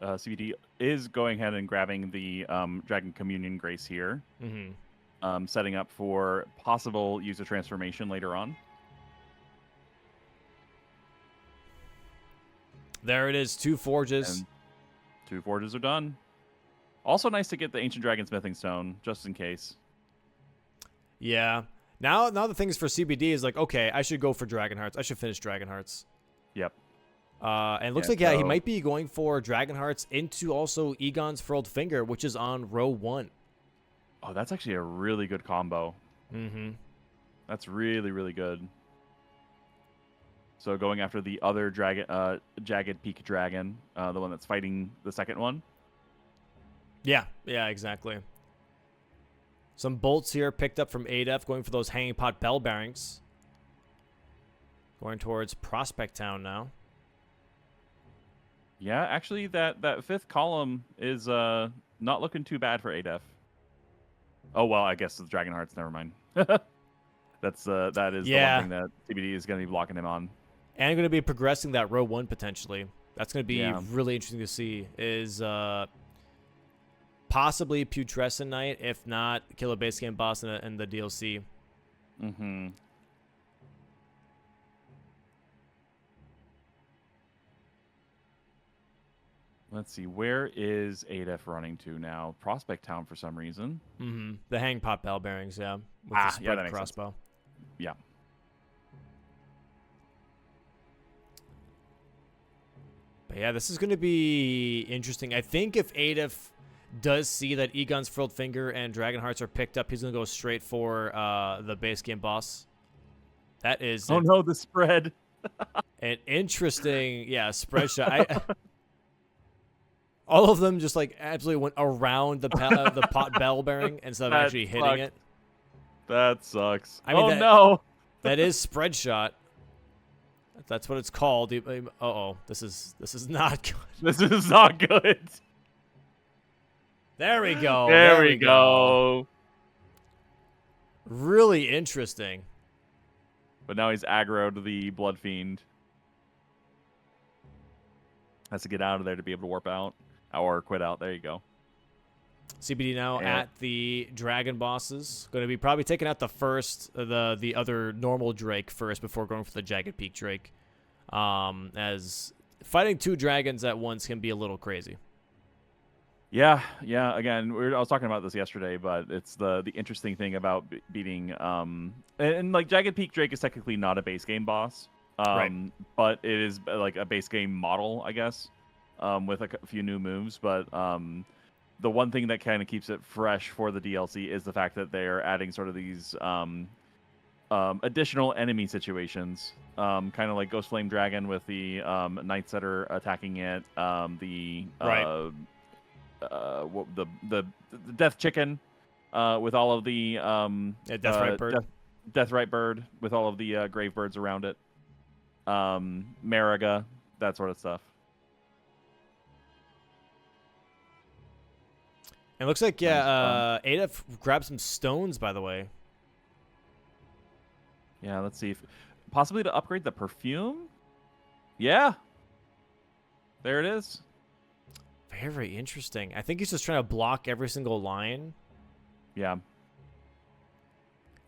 [SPEAKER 1] CBD is going ahead and grabbing the Dragon Communion Grace here, setting up for possible user transformation later on.
[SPEAKER 2] There it is, 2 forges.
[SPEAKER 1] And 2 forges are done. Also nice to get the Ancient Dragon Smithing Stone, just in case.
[SPEAKER 2] Yeah. Now the thing is for CBD is like, okay, I should go for Dragon Hearts. I should finish Dragon Hearts.
[SPEAKER 1] Yep.
[SPEAKER 2] And it looks like, he might be going for Dragon Hearts into also Egon's Furled Finger, which is on row 1.
[SPEAKER 1] Oh, that's actually a really good combo. That's really, really good. So going after the other dragon, Jagged Peak Dragon, the one that's fighting the second one.
[SPEAKER 2] Yeah, exactly. Some bolts here picked up from ADEF, going for those Hanging Pot Bell Bearings. Going towards Prospect Town now.
[SPEAKER 1] Yeah, actually, that 5th column is not looking too bad for ADEF. Oh, well, I guess the Dragon Hearts, never mind. That is the one thing that CBD is going to be blocking him on.
[SPEAKER 2] And going to be progressing that row 1 potentially. That's going to be really interesting to see. Is possibly Putrescent Knight, if not Killer Base Game Boss in the DLC.
[SPEAKER 1] Let's see, where is ADEF running to now? Prospect Town for some reason.
[SPEAKER 2] The Hang Pot Bell Bearings, with the spread
[SPEAKER 1] that makes
[SPEAKER 2] crossbow.
[SPEAKER 1] Sense. Yeah.
[SPEAKER 2] But yeah, this is going to be interesting. I think if ADEF does see that Egon's Furled Finger and Dragon Hearts are picked up, he's going to go straight for the base game boss. That is...
[SPEAKER 1] Oh no, the spread.
[SPEAKER 2] An interesting, spread shot. All of them just like absolutely went around the pot bell bearing instead of actually hitting it.
[SPEAKER 1] That sucks.
[SPEAKER 2] I mean,
[SPEAKER 1] no.
[SPEAKER 2] That is spread shot. That's what it's called. Uh-oh. This is not good.
[SPEAKER 1] This is not good.
[SPEAKER 2] There we go.
[SPEAKER 1] There we go.
[SPEAKER 2] Really interesting.
[SPEAKER 1] But now he's aggroed the Blood Fiend. Has to get out of there to be able to warp out. Or quit out. There you go.
[SPEAKER 2] CBD now at the dragon bosses. Going to be probably taking out the other normal Drake first before going for the Jagged Peak Drake. As fighting 2 dragons at once can be a little crazy.
[SPEAKER 1] Yeah. Again, I was talking about this yesterday, but it's the interesting thing about beating and like Jagged Peak Drake is technically not a base game boss,
[SPEAKER 2] right.
[SPEAKER 1] But it is like a base game model, I guess, with a few new moves. But the one thing that kind of keeps it fresh for the DLC is the fact that they're adding sort of these additional enemy situations, kind of like Ghost Flame Dragon with the knights that are attacking it, the Death Chicken, with all of the
[SPEAKER 2] Deathrite Bird.
[SPEAKER 1] Deathrite Bird with all of the Grave Birds around it, Mariga, that sort of stuff.
[SPEAKER 2] It looks like ADEF grabbed some stones, by the way.
[SPEAKER 1] Yeah, let's see if possibly to upgrade the perfume. Yeah, there it is.
[SPEAKER 2] Very interesting. I think he's just trying to block every single line.
[SPEAKER 1] Yeah.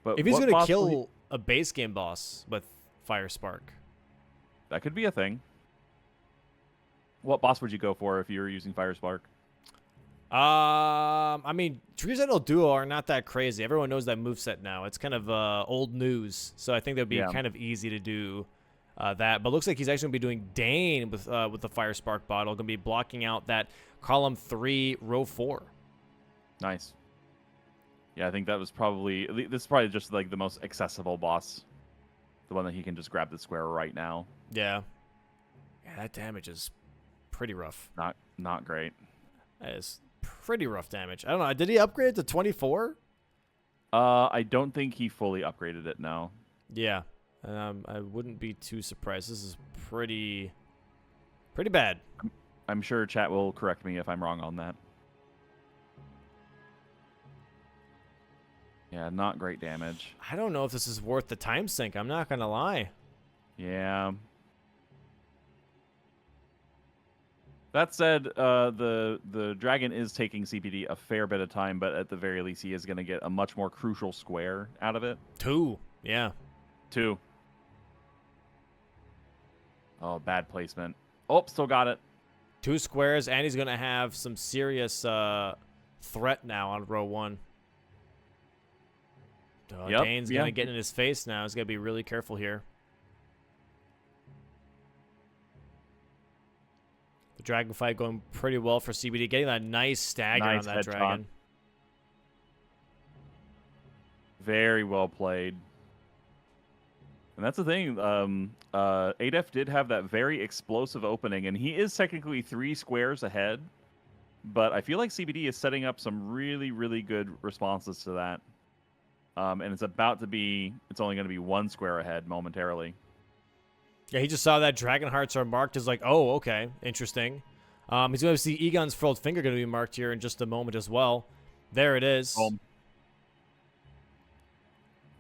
[SPEAKER 1] But
[SPEAKER 2] if he's going to kill a base game boss with Fire Spark,
[SPEAKER 1] that could be a thing. What boss would you go for if you were using Fire Spark?
[SPEAKER 2] I mean, Tree Sentinel Duo are not that crazy. Everyone knows that moveset now. It's kind of old news, so I think that would be kind of easy to do that. But looks like he's actually going to be doing Dane with the Fire Spark bottle. Going to be blocking out that column 3, row 4.
[SPEAKER 1] Nice. Yeah, I think this is probably just like the most accessible boss, the one that he can just grab the square right now.
[SPEAKER 2] Yeah, that damage is pretty rough.
[SPEAKER 1] Not great.
[SPEAKER 2] That is pretty rough damage. I don't know. Did he upgrade it to 24?
[SPEAKER 1] I don't think he fully upgraded it now.
[SPEAKER 2] Yeah. I wouldn't be too surprised. This is pretty bad.
[SPEAKER 1] I'm sure chat will correct me if I'm wrong on that. Yeah, not great damage.
[SPEAKER 2] I don't know if this is worth the time sink. I'm not going to lie.
[SPEAKER 1] Yeah. That said, the dragon is taking CPD a fair bit of time, but at the very least, he is going to get a much more crucial square out of it.
[SPEAKER 2] 2. Yeah.
[SPEAKER 1] 2. Oh, bad placement. Oh, still got it.
[SPEAKER 2] 2 squares, and he's going to have some serious threat now on row 1. Oh,
[SPEAKER 1] Yep,
[SPEAKER 2] Dane's going to get in his face now. He's going to be really careful here. The dragon fight going pretty well for CBD. Getting that nice stagger on that dragon.
[SPEAKER 1] Very well played. And that's the thing. ADEF did have that very explosive opening, and he is technically 3 squares ahead. But I feel like CBD is setting up some really, really good responses to that. And it's about to be, it's only going to be 1 square ahead momentarily.
[SPEAKER 2] Yeah, he just saw that dragon hearts are marked as like, oh, okay, interesting. He's going to see Egon's furled finger going to be marked here in just a moment as well. There it is.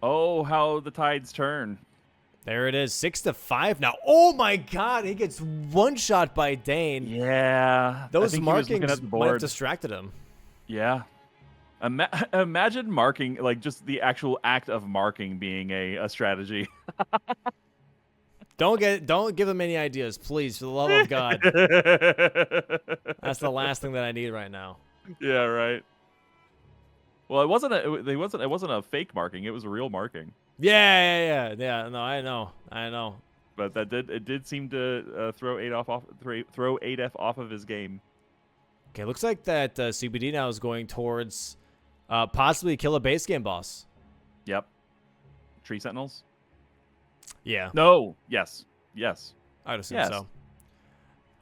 [SPEAKER 1] Oh, how the tides turn.
[SPEAKER 2] There it is, 6-5 now. Oh my God, he gets one shot by Dane.
[SPEAKER 1] Yeah.
[SPEAKER 2] Those markings might have distracted him.
[SPEAKER 1] Yeah. Imagine marking, like just the actual act of marking being a strategy.
[SPEAKER 2] Don't give him any ideas, please, for the love of God. That's the last thing that I need right now.
[SPEAKER 1] Yeah, right. Well, it wasn't a fake marking. It was a real marking.
[SPEAKER 2] Yeah. No, I know.
[SPEAKER 1] But it did seem to throw ADEF off of his game.
[SPEAKER 2] Okay, looks like that CBD now is going towards possibly kill a base game boss.
[SPEAKER 1] Yep. Tree Sentinels.
[SPEAKER 2] Yeah.
[SPEAKER 1] No. Yes.
[SPEAKER 2] I'd assume so.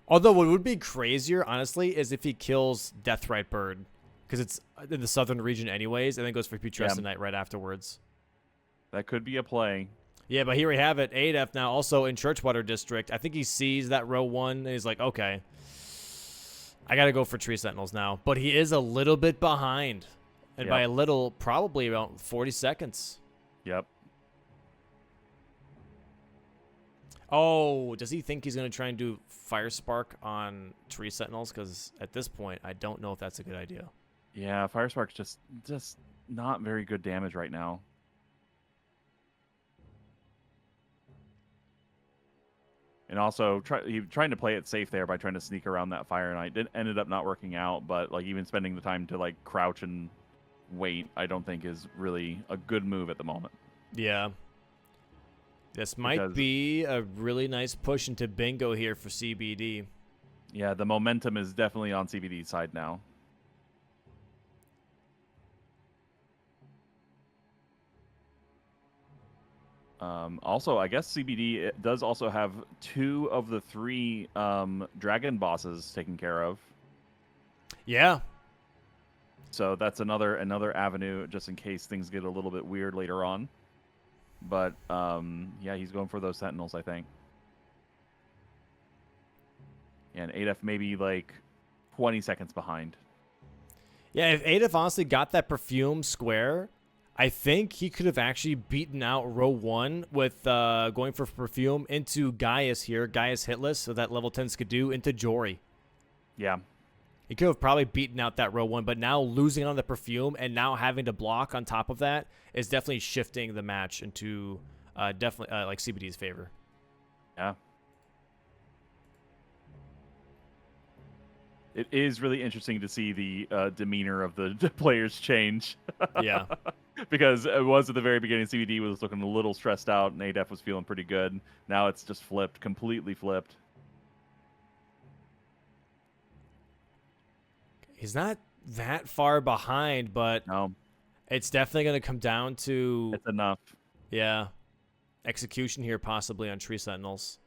[SPEAKER 2] Although what would be crazier, honestly, is if he kills Deathrite Bird, because it's in the southern region anyways, and then goes for Putrescent Knight right afterwards.
[SPEAKER 1] That could be a play.
[SPEAKER 2] Yeah, but here we have it. ADEF now also in Churchwater District. I think he sees that row 1, and he's like, okay, I got to go for Tree Sentinels now. But he is a little bit behind. And by a little, probably about 40 seconds.
[SPEAKER 1] Yep.
[SPEAKER 2] Oh, does he think he's going to try and do Fire Spark on Tree Sentinels? Because at this point, I don't know if that's a good idea.
[SPEAKER 1] Yeah, Fire Spark's just not very good damage right now. And also, trying to play it safe there by trying to sneak around that Fire Knight. It ended up not working out, but like even spending the time to like crouch and wait, I don't think is really a good move at the moment.
[SPEAKER 2] Yeah. This might be a really nice push into bingo here for CBD.
[SPEAKER 1] Yeah, the momentum is definitely on CBD's side now. Also, I guess CBD does also have 2 of the 3 dragon bosses taken care of.
[SPEAKER 2] Yeah.
[SPEAKER 1] So that's another avenue just in case things get a little bit weird later on. But yeah, he's going for those Sentinels, I think. And ADEF maybe like 20 seconds behind.
[SPEAKER 2] Yeah, if ADEF honestly got that perfume square, I think he could have actually beaten out row 1 with going for perfume into Gaius here. Gaius hitless, so that level 10 Skidoo into Jory.
[SPEAKER 1] Yeah.
[SPEAKER 2] He could have probably beaten out that row 1, but now losing on the perfume and now having to block on top of that is definitely shifting the match into definitely like CBD's favor.
[SPEAKER 1] Yeah. It is really interesting to see the demeanor of the players change.
[SPEAKER 2] Yeah.
[SPEAKER 1] Because it was at the very beginning, CBD was looking a little stressed out, and ADEF was feeling pretty good. Now it's just flipped, completely flipped.
[SPEAKER 2] He's not that far behind, but
[SPEAKER 1] no,
[SPEAKER 2] it's definitely going to come down to...
[SPEAKER 1] It's enough.
[SPEAKER 2] Yeah. Execution here possibly on Tree Sentinels.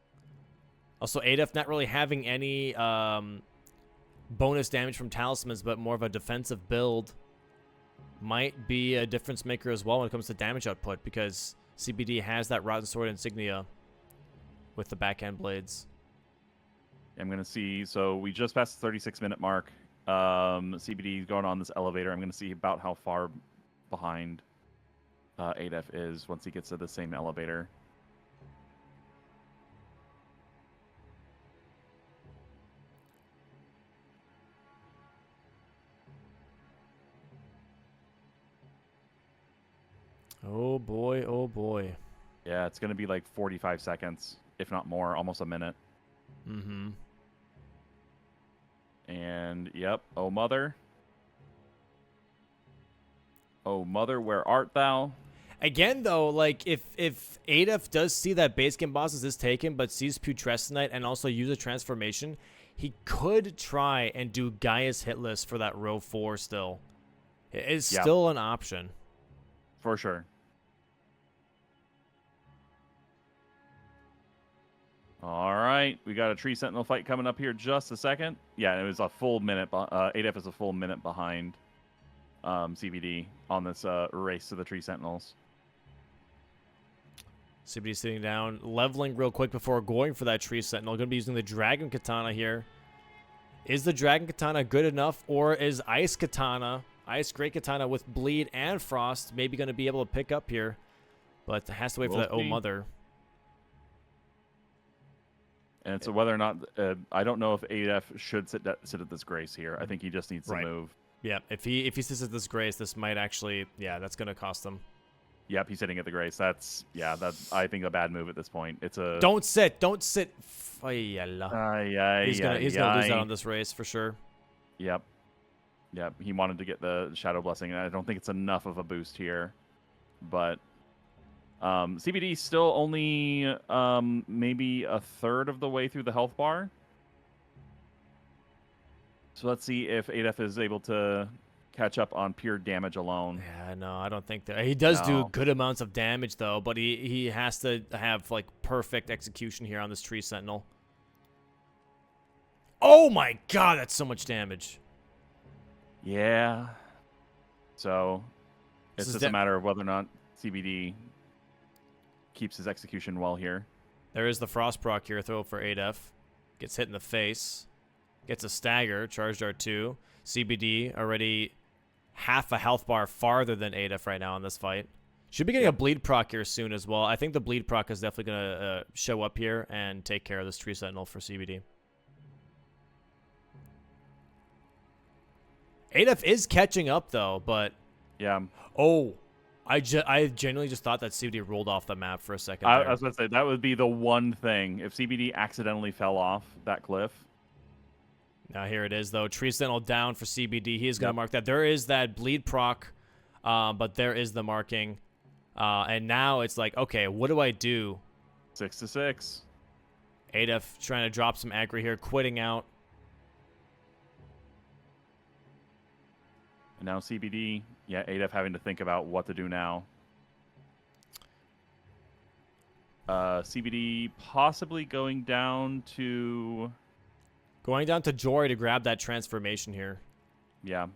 [SPEAKER 2] Also, ADEF not really having any bonus damage from talismans, but more of a defensive build. Might be a difference maker as well when it comes to damage output, because CBD has that Rotten Sword insignia with the backhand blades.
[SPEAKER 1] I'm going to see, so we just passed the 36-minute mark. CBD is going on this elevator. I'm going to see about how far behind. ADF is once he gets to the same elevator.
[SPEAKER 2] Oh boy, oh boy.
[SPEAKER 1] Yeah, it's going to be like 45 seconds, if not more, almost a minute.
[SPEAKER 2] Mm-hmm.
[SPEAKER 1] And, yep, oh mother. Oh mother, where art thou?
[SPEAKER 2] Again, though, like, if ADF does see that base game bosses is taken, but sees Putrescent Knight and also use a transformation, he could try and do Gaia's hit list for that row 4 still. It is still an option.
[SPEAKER 1] For sure. All right, we got a Tree Sentinel fight coming up here just a second. Yeah, it was a full minute. ADF is a full minute behind CBD on this race to the Tree Sentinels.
[SPEAKER 2] CBD sitting down, leveling real quick before going for that Tree Sentinel. Going to be using the Dragon Katana here. Is the Dragon Katana good enough, or is Ice Katana, Ice Great Katana with Bleed and Frost, maybe going to be able to pick up here? But has to wait for that Oh Mother.
[SPEAKER 1] And so whether or not, I don't know if ADF should sit at this Grace here. I think he just needs to move.
[SPEAKER 2] Yeah, if he sits at this Grace, this might actually, that's going to cost him.
[SPEAKER 1] Yep, he's sitting at the Grace. That's I think a bad move at this point. It's a
[SPEAKER 2] don't sit. He's gonna lose out on this race for sure.
[SPEAKER 1] Yep. He wanted to get the Shadow Blessing, and I don't think it's enough of a boost here. But CBD still only maybe a third of the way through the health bar. So let's see if ADF is able to catch up on pure damage alone.
[SPEAKER 2] Yeah, no, I don't think that. He does do good amounts of damage, though, but he has to have, like, perfect execution here on this Tree Sentinel. Oh, my God, that's so much damage.
[SPEAKER 1] Yeah. So it's just a matter of whether or not CBD keeps his execution well here.
[SPEAKER 2] There is the Frost proc here, throw for ADF. Gets hit in the face. Gets a stagger, charged R2. CBD already half a health bar farther than ADF right now in this fight. Should be getting a bleed proc here soon as well. I think the bleed proc is definitely going to show up here and take care of this Tree Sentinel for CBD. ADF is catching up, though, but...
[SPEAKER 1] Yeah.
[SPEAKER 2] Oh, I genuinely just thought that CBD rolled off the map for a second.
[SPEAKER 1] I was going to say, that would be the one thing. If CBD accidentally fell off that cliff...
[SPEAKER 2] Now here it is, though. Tree Sentinel down for CBD. He is going to mark that. There is that bleed proc, but there is the marking. And now it's like, okay, what do I do?
[SPEAKER 1] 6-6.
[SPEAKER 2] ADF trying to drop some aggro here, quitting out.
[SPEAKER 1] And now CBD, ADF having to think about what to do now. CBD possibly going down to...
[SPEAKER 2] Going down to Jory to grab that transformation here.
[SPEAKER 1] Yeah.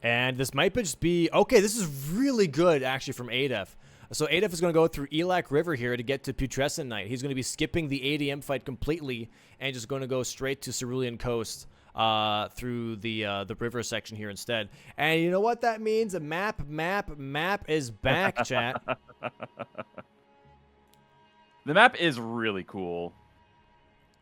[SPEAKER 2] And this might just be... Okay, this is really good, actually, from ADF. So ADF is going to go through Elac River here to get to Putrescent Knight. He's going to be skipping the ADM fight completely and just going to go straight to Cerulean Coast through the river section here instead. And you know what that means? A map is back, chat.
[SPEAKER 1] The map is really cool.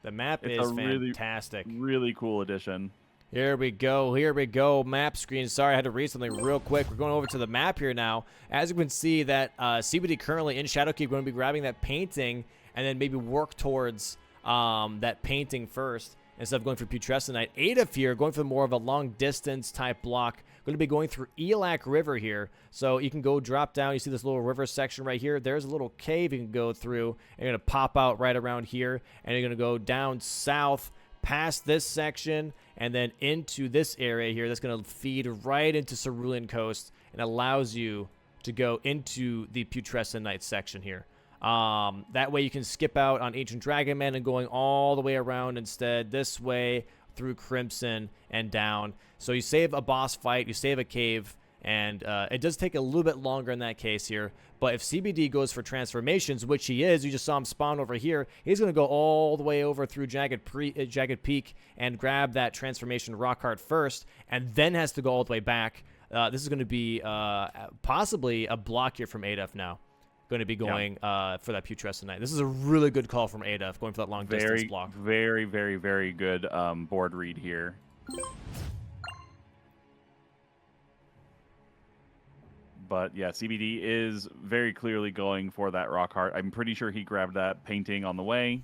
[SPEAKER 2] The map is fantastic.
[SPEAKER 1] Really cool addition.
[SPEAKER 2] Here we go. Map screen. Sorry, I had to read something real quick. We're going over to the map here now. As you can see, that CBD currently in Shadowkeep going to be grabbing that painting and then maybe work towards that painting first instead of going for Putrescent Knight. ADF here going for more of a long distance type block. Going to be going through Elac River here. So you can go drop down. You see this little river section right here. There's a little cave you can go through. And you're going to pop out right around here. And you're going to go down south past this section and then into this area here. That's going to feed right into Cerulean Coast and allows you to go into the Putrescent Knight section here. That way you can skip out on Ancient Dragon Man and going all the way around instead this way through Crimson and down. So you save a boss fight, you save a cave, And it does take a little bit longer in that case here. But if CBD goes for transformations, which he is, you just saw him spawn over here, he's going to go all the way over through Jagged Peak and grab that transformation Rockhart first, and then has to go all the way back. This is going to be possibly a block here from Adef now. Going to be going for that Putrescent Knight. This is a really good call from Adef, going for that long distance block.
[SPEAKER 1] Very, very, very good board read here. But yeah, CBD is very clearly going for that Rockhart. I'm pretty sure he grabbed that painting on the way.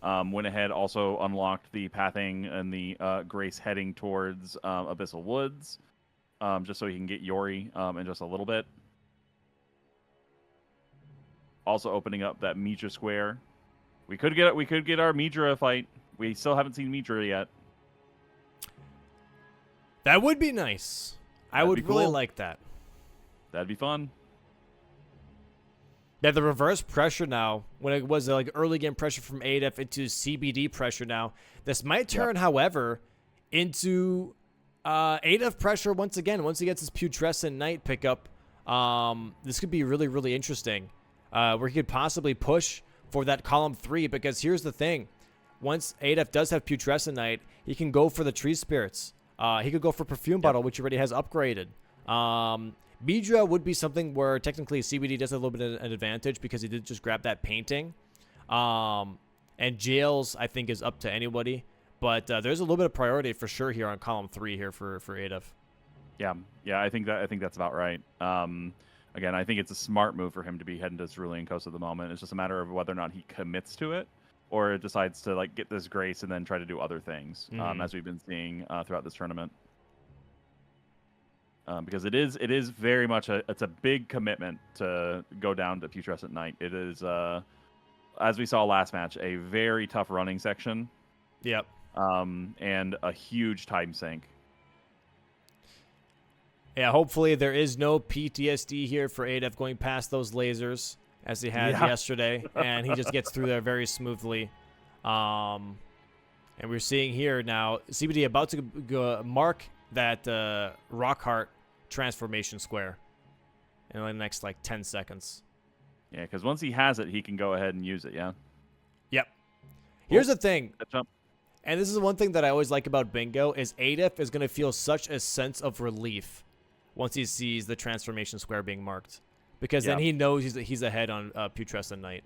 [SPEAKER 1] Went ahead, also unlocked the pathing and the Grace heading towards Abyssal Woods, just so he can get Yori in just a little bit. Also opening up that Midra square. We could get our Midra fight. We still haven't seen Midra yet.
[SPEAKER 2] That would be nice. I would really like that.
[SPEAKER 1] That'd be fun.
[SPEAKER 2] Yeah, the reverse pressure now, when it was like early game pressure from Adef into CBD pressure now, this might turn, however, into Adef pressure once again. Once he gets his Putrescent Knight pickup, this could be really, really interesting. Where he could possibly push for that column 3, because here's the thing. Once Adef does have Putrescent Knight, he can go for the Tree Spirits. He could go for Perfume Bottle, which he already has upgraded. Midra would be something where technically CBD does have a little bit of an advantage because he did just grab that painting. And Jails, I think, is up to anybody. But there's a little bit of priority for sure here on column 3 here for Adef.
[SPEAKER 1] Yeah, I think that's about right. Again, I think it's a smart move for him to be heading to Cerulean Coast at the moment. It's just a matter of whether or not he commits to it or decides to like get this Grace and then try to do other things, as we've been seeing throughout this tournament. Because it is very much it's a big commitment to go down to Putrescent Knight. It is, as we saw last match, a very tough running section.
[SPEAKER 2] Yep.
[SPEAKER 1] And a huge time sink.
[SPEAKER 2] Yeah, hopefully there is no PTSD here for Adef going past those lasers as he had yesterday, and he just gets through there very smoothly. And we're seeing here now CBD about to go mark that Rockhart transformation square in the next like 10 seconds.
[SPEAKER 1] Yeah, because once he has it, he can go ahead and use it. Yeah.
[SPEAKER 2] Yep. Here's the thing.
[SPEAKER 1] Jump.
[SPEAKER 2] And this is one thing that I always like about Bingo is Adef is going to feel such a sense of relief once he sees the transformation square being marked, because then he knows he's ahead on Putrescent Knight.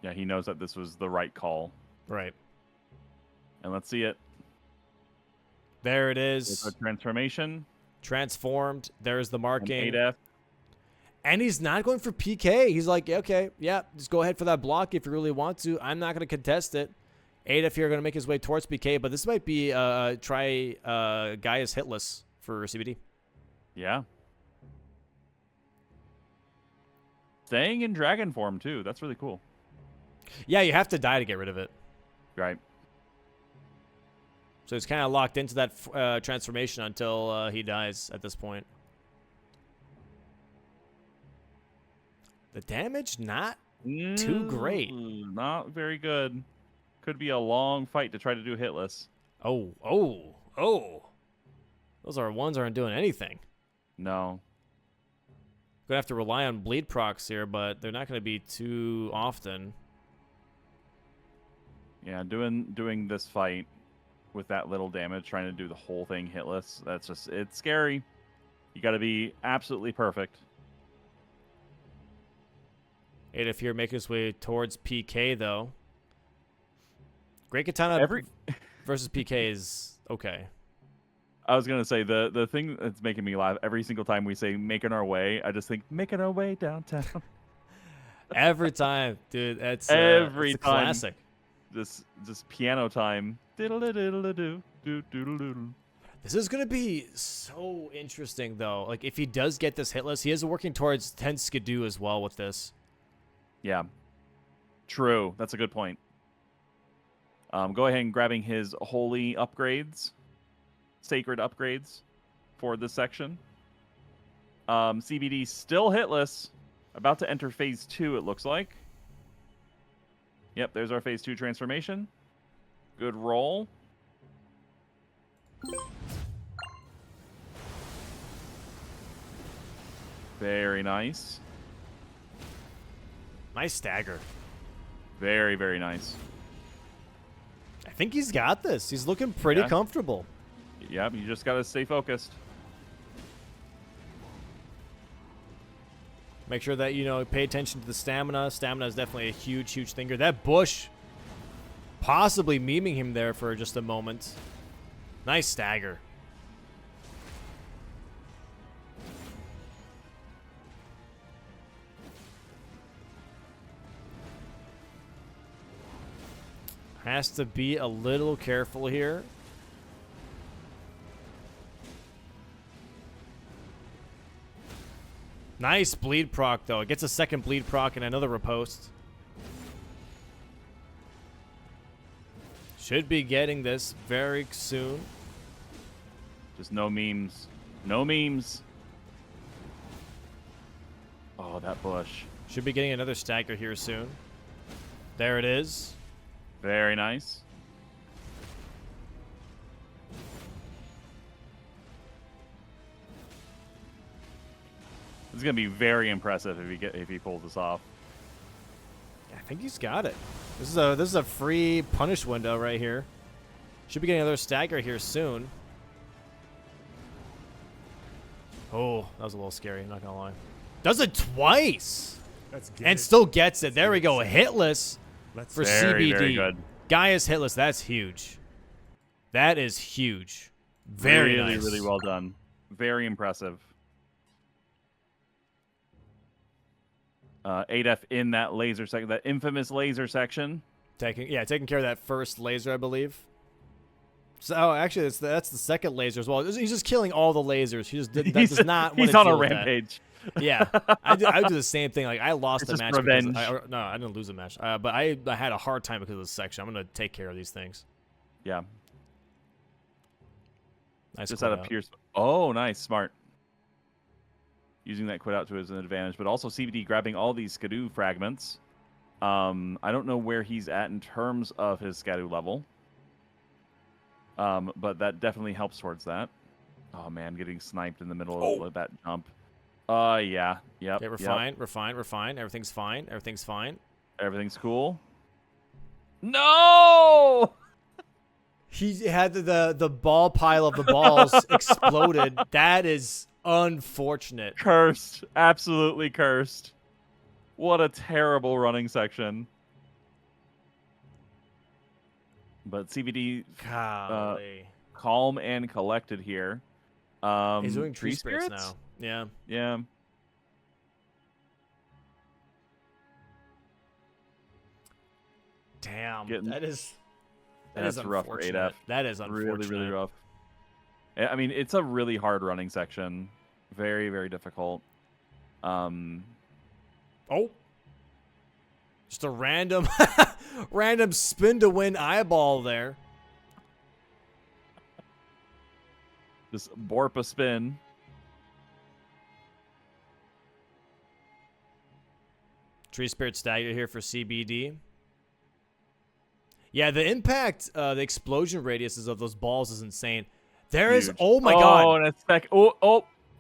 [SPEAKER 1] Yeah, he knows that this was the right call.
[SPEAKER 2] Right.
[SPEAKER 1] And let's see it.
[SPEAKER 2] There it is.
[SPEAKER 1] It's a transformation.
[SPEAKER 2] Transformed. There's the marking.
[SPEAKER 1] Adef.
[SPEAKER 2] And he's not going for PK. He's like, okay, yeah, just go ahead for that block if you really want to. I'm not going to contest it. Adef here going to make his way towards PK, but this might be Gaia's hitless for CBD.
[SPEAKER 1] Yeah. Staying in dragon form, too. That's really cool.
[SPEAKER 2] Yeah, you have to die to get rid of it.
[SPEAKER 1] Right.
[SPEAKER 2] So he's kind of locked into that transformation until he dies at this point. The damage, not too great.
[SPEAKER 1] Not very good. Could be a long fight to try to do hitless.
[SPEAKER 2] Oh. Those ones aren't doing anything.
[SPEAKER 1] No.
[SPEAKER 2] Gonna have to rely on bleed procs here, but they're not gonna be too often.
[SPEAKER 1] Yeah, doing this fight with that little damage, trying to do the whole thing hitless, it's scary. You gotta be absolutely perfect.
[SPEAKER 2] Adef here making his way towards PK though. Great Katana versus PK is okay.
[SPEAKER 1] I was going to say, the thing that's making me laugh, every single time we say making our way, I just think, making our way downtown.
[SPEAKER 2] Every time, dude. That's
[SPEAKER 1] every
[SPEAKER 2] it's a
[SPEAKER 1] time.
[SPEAKER 2] classic.
[SPEAKER 1] Just piano time. Diddle-diddle-diddle,
[SPEAKER 2] This is going to be so interesting, though. Like, if he does get this hitless, he is working towards 10 Skidoo as well with this.
[SPEAKER 1] Yeah. True. That's a good point. Go ahead and grabbing his holy upgrades. Sacred upgrades for this section. CBD still hitless. About to enter phase 2, it looks like. Yep, there's our phase 2 transformation. Good roll. Very nice.
[SPEAKER 2] Nice stagger.
[SPEAKER 1] Very, very nice.
[SPEAKER 2] I think he's got this. He's looking pretty comfortable.
[SPEAKER 1] Yep, you just got to stay focused.
[SPEAKER 2] Make sure that, pay attention to the stamina. Stamina is definitely a huge, huge thing here. That bush possibly memeing him there for just a moment. Nice stagger. Has to be a little careful here. Nice bleed proc, though. It gets a second bleed proc and another riposte. Should be getting this very soon.
[SPEAKER 1] Just no memes. No memes. Oh, that bush.
[SPEAKER 2] Should be getting another stagger here soon. There it is.
[SPEAKER 1] Very nice. This is gonna be very impressive if he pulls this off.
[SPEAKER 2] I think he's got it. This is a free punish window right here. Should be getting another stagger here soon. Oh, that was a little scary, I'm not gonna lie. Does it twice! And still gets it. There we go. Hitless for CBD.
[SPEAKER 1] Very good.
[SPEAKER 2] Guy is hitless. That's huge. That is huge. Very
[SPEAKER 1] really,
[SPEAKER 2] nice.
[SPEAKER 1] really well done. Very impressive. 8F in that laser section, that infamous laser section.
[SPEAKER 2] Taking care of that first laser, I believe. So actually, that's the second laser as well. He's just killing all the lasers. That does not.
[SPEAKER 1] He's on a rampage.
[SPEAKER 2] Yeah, I do the same thing. Like I lost the match.
[SPEAKER 1] Revenge.
[SPEAKER 2] No, I didn't lose a match. But I had a hard time because of this section. I'm gonna take care of these things.
[SPEAKER 1] Yeah.
[SPEAKER 2] Nice.
[SPEAKER 1] Just out of pure. Oh, nice, smart. Using that quit out to his advantage, but also CBD grabbing all these Skidoo fragments. I don't know where he's at in terms of his Skidoo level. But that definitely helps towards that. Oh man, getting sniped in the middle of that jump. Yeah. Yep.
[SPEAKER 2] Okay, we're fine. We're fine. Everything's fine.
[SPEAKER 1] Everything's cool. No!
[SPEAKER 2] He had the ball pile of the balls exploded. That is unfortunate.
[SPEAKER 1] Cursed. Absolutely cursed. What a terrible running section. But CBD, calm and collected here.
[SPEAKER 2] He's doing tree spirits now. Yeah.
[SPEAKER 1] Yeah.
[SPEAKER 2] Damn. That's
[SPEAKER 1] rough for 8F.
[SPEAKER 2] That is unfortunate.
[SPEAKER 1] Really, really rough. I mean, it's a really hard running section. Very, very difficult.
[SPEAKER 2] Just a random random spin to win eyeball there.
[SPEAKER 1] Just borp a spin.
[SPEAKER 2] Tree Spirit Stagger here for CBD. Yeah, the impact, the explosion radiuses of those balls is insane. There is, oh my god.
[SPEAKER 1] Oh, and a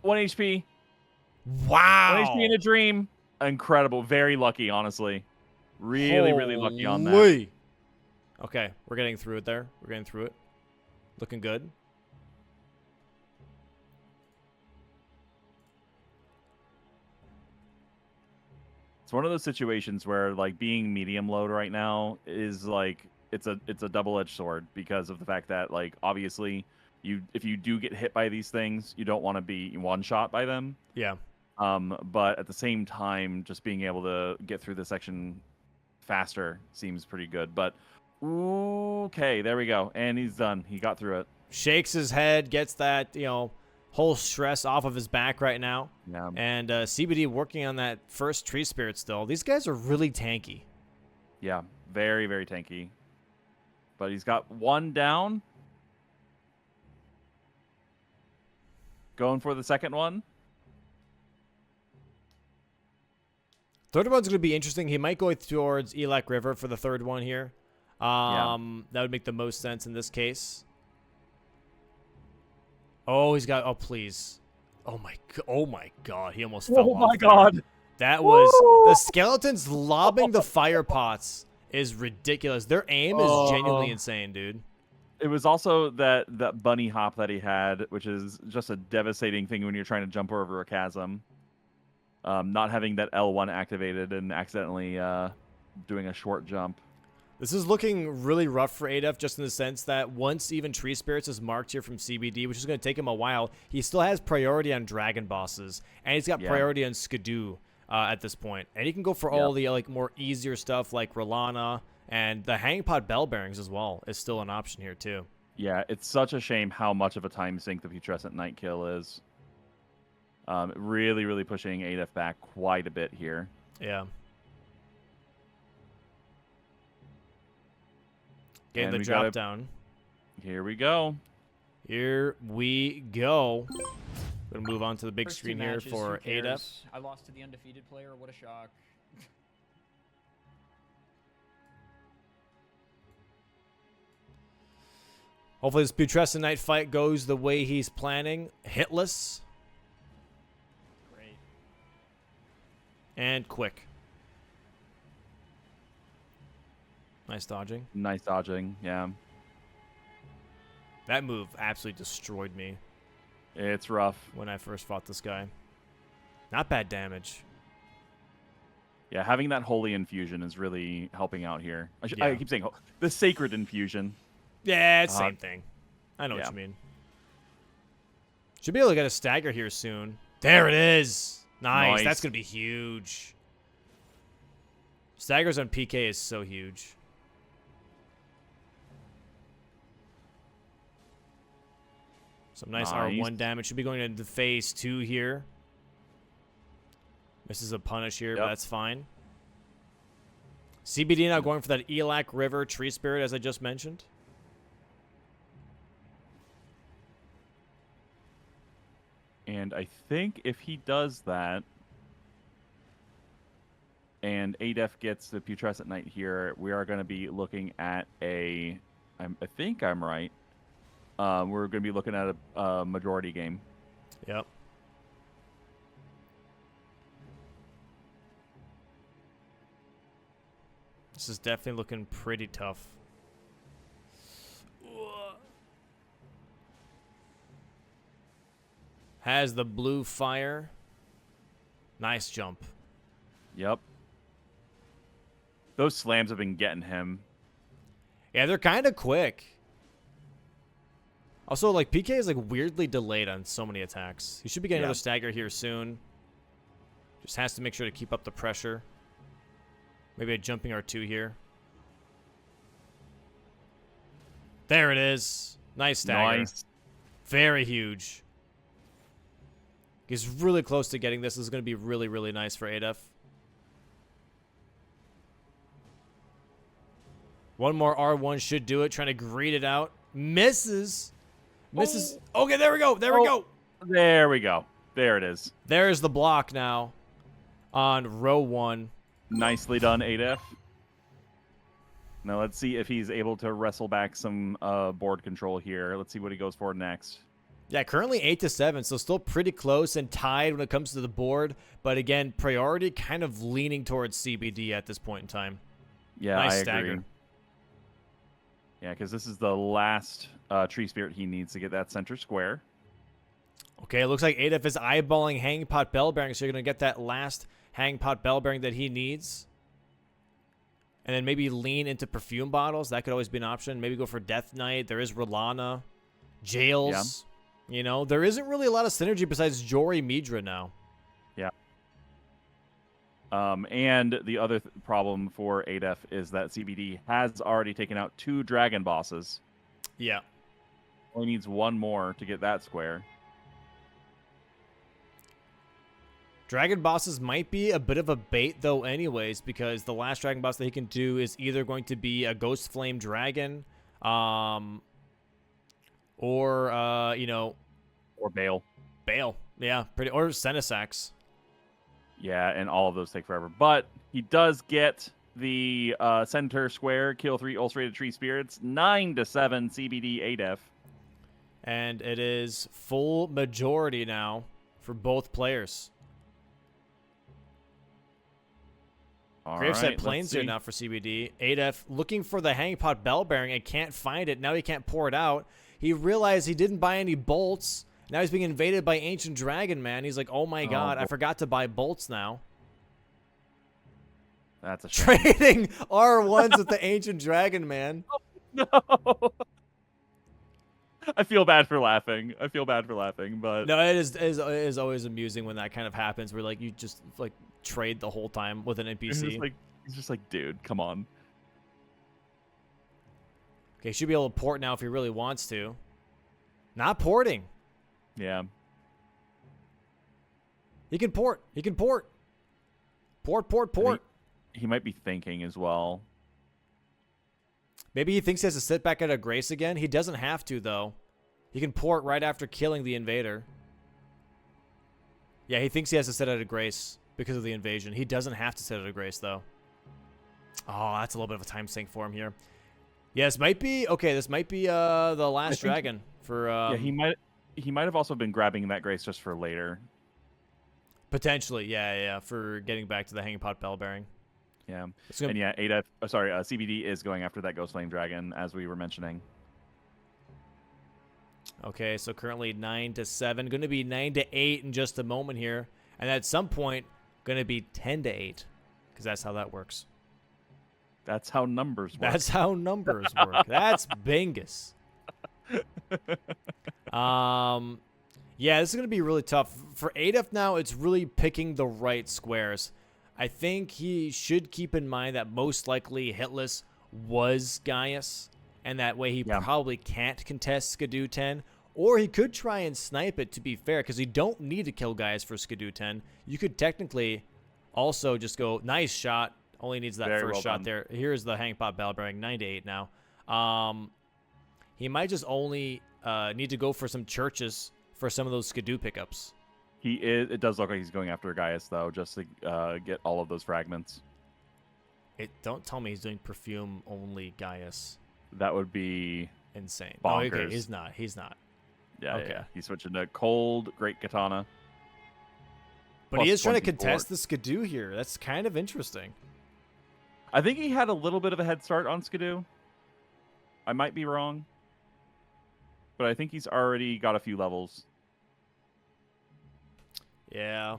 [SPEAKER 1] 1 HP.
[SPEAKER 2] Wow.
[SPEAKER 1] 1 HP in a dream. Incredible. Very lucky, honestly. Really, really lucky on that.
[SPEAKER 2] Okay, we're getting through it there. We're getting through it. Looking good.
[SPEAKER 1] It's one of those situations where, like, being medium load right now is like it's a double-edged sword because of the fact that, like, obviously if you do get hit by these things, you don't want to be one shot by them.
[SPEAKER 2] Yeah.
[SPEAKER 1] But at the same time, just being able to get through the section faster seems pretty good. But okay, there we go, and he's done. He got through it.
[SPEAKER 2] Shakes his head, gets that whole stress off of his back right now.
[SPEAKER 1] Yeah.
[SPEAKER 2] And CBD working on that first tree spirit still. These guys are really tanky.
[SPEAKER 1] Yeah, very, very tanky. But he's got one down. Going for the second one.
[SPEAKER 2] Third one's going to be interesting. He might go towards Elec River for the third one here. That would make the most sense in this case. Oh, he's got... Oh, please. Oh my god, he almost fell off.
[SPEAKER 1] Oh my
[SPEAKER 2] there.
[SPEAKER 1] god.
[SPEAKER 2] That was the skeletons lobbing the fire pots is ridiculous. Their aim is genuinely insane, dude.
[SPEAKER 1] It was also that bunny hop that he had, which is just a devastating thing when you're trying to jump over a chasm. Not having that L1 activated and accidentally doing a short jump.
[SPEAKER 2] This is looking really rough for ADF, just in the sense that once even Tree Spirits is marked here from CBD, which is going to take him a while, he still has priority on Dragon Bosses, and he's got priority on Skidoo at this point. And he can go for all the like more easier stuff like Rolana, and the Hangpot Bell Bearings as well is still an option here too.
[SPEAKER 1] Yeah, it's such a shame how much of a time sink the Putrescent Knight kill is. Really pushing ADF back quite a bit here.
[SPEAKER 2] Yeah. Getting the drop down.
[SPEAKER 1] Here we go.
[SPEAKER 2] Here we go. Gonna move on to the big
[SPEAKER 4] First
[SPEAKER 2] screen
[SPEAKER 4] two
[SPEAKER 2] here
[SPEAKER 4] matches,
[SPEAKER 2] for
[SPEAKER 4] who
[SPEAKER 2] ADF.
[SPEAKER 4] cares? I lost to the undefeated player. What a shock.
[SPEAKER 2] Hopefully this Putrescent Knight fight goes the way he's planning. Hitless.
[SPEAKER 4] Great.
[SPEAKER 2] And quick. Nice dodging.
[SPEAKER 1] Nice dodging, yeah.
[SPEAKER 2] That move absolutely destroyed me
[SPEAKER 1] It's rough.
[SPEAKER 2] when I first fought this guy. Not bad damage.
[SPEAKER 1] Yeah, having that holy infusion is really helping out here. I
[SPEAKER 2] Yeah.
[SPEAKER 1] keep saying the sacred infusion.
[SPEAKER 2] Yeah, it's the same thing. I know what you mean. Should be able to get a stagger here soon. There it is. Nice. That's going to be huge. Staggers on PK is so huge. Some nice R1 damage. Should be going into phase 2 here. Misses a punish here, but that's fine. CBD now going for that Elac River Tree Spirit, as I just mentioned.
[SPEAKER 1] And I think if he does that, and ADF gets the Putrescent Knight here, we are going to be looking at I think I'm right. We're going to be looking at a majority game.
[SPEAKER 2] Yep. This is definitely looking pretty tough. Has the blue fire. Nice jump.
[SPEAKER 1] Yep. Those slams have been getting him.
[SPEAKER 2] Yeah, they're kind of quick. Also, like, PK is, like, weirdly delayed on so many attacks. He should be getting another stagger here soon. Just has to make sure to keep up the pressure. Maybe a jumping R2 here. There it is. Nice stagger.
[SPEAKER 1] Nice.
[SPEAKER 2] Very huge. He's really close to getting this. This is going to be really, really nice for ADF. One more R1 should do it. Trying to greet it out. Misses. Misses. Okay, there we go. There we go.
[SPEAKER 1] There we go. There it is.
[SPEAKER 2] There's the block now on row 1.
[SPEAKER 1] Nicely done, ADF. Now let's see if he's able to wrestle back some board control here. Let's see what he goes for next.
[SPEAKER 2] Yeah, currently 8-7, so still pretty close and tied when it comes to the board. But again, priority kind of leaning towards CBD at this point in time.
[SPEAKER 1] Yeah,
[SPEAKER 2] nice
[SPEAKER 1] I
[SPEAKER 2] stagger.
[SPEAKER 1] agree. Yeah, because this is the last tree spirit he needs to get that center square.
[SPEAKER 2] Okay, it looks like ADF is eyeballing Hangpot Bell Bearing, so you're going to get that last Hangpot Bell Bearing that he needs. And then maybe lean into Perfume Bottles. That could always be an option. Maybe go for Death Knight. There is Rolana. Jails.
[SPEAKER 1] Yeah.
[SPEAKER 2] You know, there isn't really a lot of synergy besides Jory Midra now.
[SPEAKER 1] Yeah. And the other problem for ADF is that CBD has already taken out 2 dragon bosses.
[SPEAKER 2] Yeah.
[SPEAKER 1] Only needs 1 more to get that square.
[SPEAKER 2] Dragon bosses might be a bit of a bait, though, anyways, because the last dragon boss that he can do is either going to be a Ghost Flame Dragon, or, you know...
[SPEAKER 1] Or Bale.
[SPEAKER 2] Bale, yeah. Or Senisax.
[SPEAKER 1] Yeah, and all of those take forever. But he does get the center square, kill 3 ulcerated tree spirits, 9-7 CBD ADF.
[SPEAKER 2] And it is full majority now for both players.
[SPEAKER 1] All
[SPEAKER 2] Graveside
[SPEAKER 1] right,
[SPEAKER 2] Plains
[SPEAKER 1] let's
[SPEAKER 2] here
[SPEAKER 1] see.
[SPEAKER 2] now for CBD. ADF looking for the Hanging Pot Bell Bearing and can't find it. Now he can't pour it out. He realized he didn't buy any bolts. Now he's being invaded by Ancient Dragon, man. He's like, oh my god, I
[SPEAKER 1] boy.
[SPEAKER 2] forgot to buy bolts now.
[SPEAKER 1] That's a shame.
[SPEAKER 2] Trading R1s with the Ancient Dragon, man.
[SPEAKER 1] No. I feel bad for laughing. But
[SPEAKER 2] No, it is always amusing when that kind of happens, where like you just like trade the whole time with an NPC.
[SPEAKER 1] he's just like, dude, come on.
[SPEAKER 2] Okay, should be able to port now if he really wants to. Not porting.
[SPEAKER 1] Yeah.
[SPEAKER 2] He can port. He can port. Port.
[SPEAKER 1] He might be thinking as well.
[SPEAKER 2] Maybe he thinks he has to sit back at a Grace again. He doesn't have to, though. He can port right after killing the invader. Yeah, he thinks he has to sit at a Grace because of the invasion. He doesn't have to sit at a Grace, though. Oh, that's a little bit of a time sink for him here. Yeah, this might be... Okay, this might be the last dragon for...
[SPEAKER 1] yeah, he might have also been grabbing that Grace just for later.
[SPEAKER 2] Potentially, yeah, for getting back to the Hanging Pot Bell Bearing.
[SPEAKER 1] Yeah. And yeah, CBD is going after that Ghost Flame Dragon, as we were mentioning.
[SPEAKER 2] Okay, so currently 9-7. Going to be 9-8 in just a moment here. And at some point, going to be 10-8. Because that's how that works.
[SPEAKER 1] That's how numbers work.
[SPEAKER 2] That's how numbers work. That's Bingus. Yeah, this is going to be really tough. For ADF now, it's really picking the right squares. I think he should keep in mind that most likely Hitless was Gaius, and that way he probably can't contest Skidoo 10, or he could try and snipe it, to be fair, because you don't need to kill Gaius for Skidoo 10. You could technically also just go, nice shot, only needs that first shot there. Here's the Hanging Pot Bell Bearing, 9-8 now. He might just only need to go for some churches for some of those Skidoo pickups.
[SPEAKER 1] It does look like he's going after Gaius, though, just to get all of those fragments.
[SPEAKER 2] Don't tell me he's doing perfume only Gaius.
[SPEAKER 1] That would be
[SPEAKER 2] insane.
[SPEAKER 1] Bonkers.
[SPEAKER 2] No, okay, he's not.
[SPEAKER 1] Yeah,
[SPEAKER 2] okay.
[SPEAKER 1] Yeah. He's switching to cold, great katana.
[SPEAKER 2] But he is trying to contest the Skidoo here. That's kind of interesting.
[SPEAKER 1] I think he had a little bit of a head start on Skidoo. I might be wrong. But I think he's already got a few levels.
[SPEAKER 2] Yeah.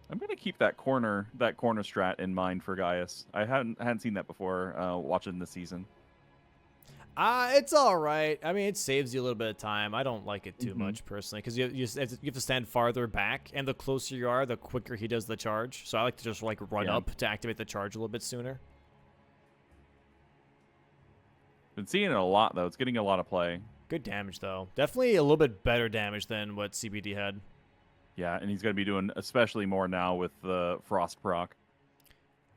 [SPEAKER 1] I'm gonna keep that corner strat in mind for Gaius. I hadn't seen that before watching this season.
[SPEAKER 2] It's all right. I mean, it saves you a little bit of time. I don't like it too much personally, because you have to stand farther back, and the closer you are, the quicker he does the charge. So I like to just like run up to activate the charge a little bit sooner.
[SPEAKER 1] Been seeing it a lot though. It's getting a lot of play.
[SPEAKER 2] Good damage though. Definitely a little bit better damage than what CBD had.
[SPEAKER 1] Yeah, and he's going to be doing especially more now with the Frost proc.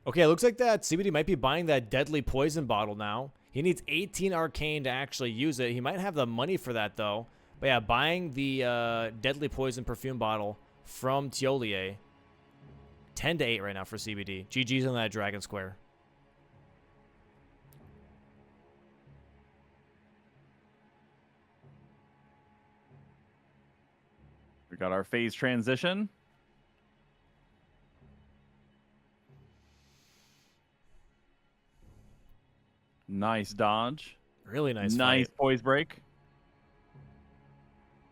[SPEAKER 2] Okay, it looks like that CBD might be buying that deadly poison bottle now. He needs 18 arcane to actually use it. He might have the money for that, though. But yeah, buying the deadly poison perfume bottle from Tiolier. 10-8 right now for CBD. GG's on that Dragon Square.
[SPEAKER 1] We got our phase transition. Nice dodge.
[SPEAKER 2] Really nice fight.
[SPEAKER 1] Poise break.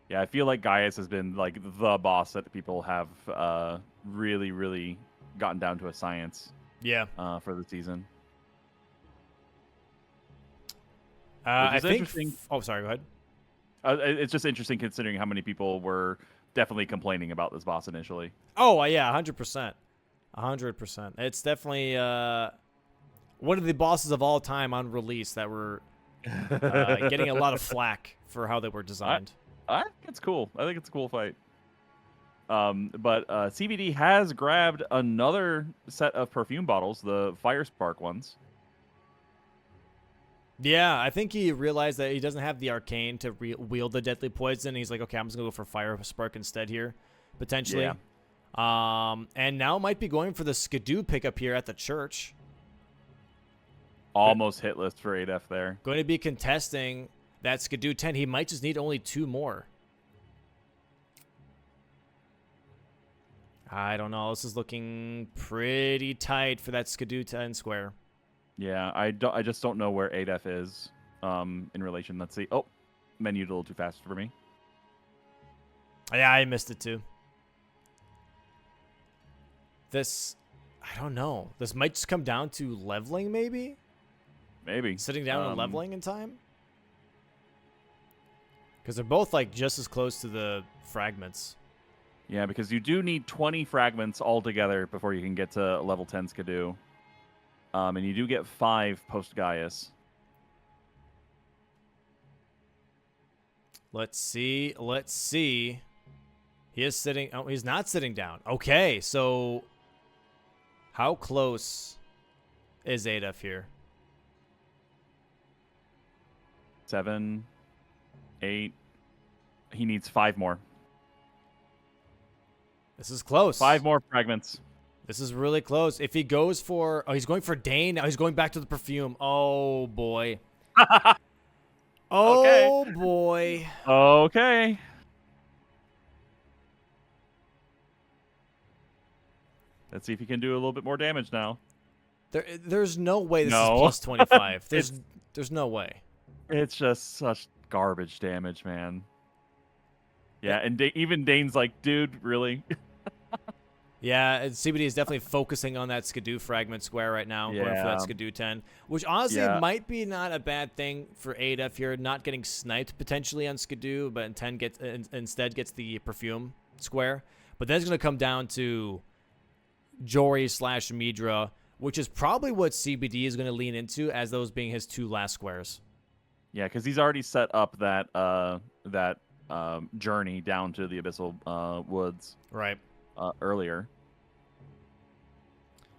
[SPEAKER 1] Yeah, I feel like Gaius has been like the boss that people have really, really gotten down to a science.
[SPEAKER 2] Yeah.
[SPEAKER 1] For the season.
[SPEAKER 2] I think. Oh, sorry. Go ahead.
[SPEAKER 1] It's just interesting considering how many people were definitely complaining about this boss initially.
[SPEAKER 2] Oh, yeah, 100%. 100%. It's definitely one of the bosses of all time on release that were getting a lot of flack for how they were designed.
[SPEAKER 1] I think it's cool. I think it's a cool fight. But CBD has grabbed another set of perfume bottles, the Fire Spark ones.
[SPEAKER 2] Yeah, I think he realized that he doesn't have the arcane to wield the deadly poison. He's like, okay, I'm just going to go for Fire Spark instead here, potentially. Yeah. And now might be going for the Skidoo pickup here at the church.
[SPEAKER 1] Almost hitless for ADF there.
[SPEAKER 2] Going to be contesting. that Skidoo 10. He might just need only 2 more. I don't know. This is looking pretty tight for that Skidoo 10 square.
[SPEAKER 1] Yeah, I just don't know where ADEF is in relation. Let's see. Oh, menued a little too fast for me.
[SPEAKER 2] Yeah, I missed it too. This, I don't know. This might just come down to leveling, maybe?
[SPEAKER 1] Maybe.
[SPEAKER 2] Sitting down and leveling in time? Because they're both, like, just as close to the fragments.
[SPEAKER 1] Yeah, because you do need 20 fragments altogether before you can get to level 10 Skidoo. And you do get 5 post-Gaius.
[SPEAKER 2] Let's see. Let's see. He is sitting... Oh, he's not sitting down. Okay, so... How close is ADEF here?
[SPEAKER 1] 7, 8. He needs 5 more.
[SPEAKER 2] This is close.
[SPEAKER 1] 5 more fragments.
[SPEAKER 2] This is really close. If he goes for... Oh, he's going for Dane. Now he's going back to the perfume. Oh, boy. Oh, boy.
[SPEAKER 1] Okay. Let's see if he can do a little bit more damage now.
[SPEAKER 2] There's no way this is
[SPEAKER 1] No.
[SPEAKER 2] plus 25. There's no way.
[SPEAKER 1] It's just such garbage damage, man. Yeah, and even Dane's like, dude, really?
[SPEAKER 2] Yeah, CBD is definitely focusing on that Skidoo fragment square right now, going for that
[SPEAKER 1] Yeah.
[SPEAKER 2] Skidoo 10, which honestly
[SPEAKER 1] Yeah.
[SPEAKER 2] might be not a bad thing for ADEF here, not getting sniped potentially on Skidoo, but instead gets the perfume square. But then it's going to come down to Jory / Midra, which is probably what CBD is going to lean into as those being his 2 last squares.
[SPEAKER 1] Yeah, because he's already set up that journey down to the Abyssal Woods
[SPEAKER 2] Right.
[SPEAKER 1] earlier,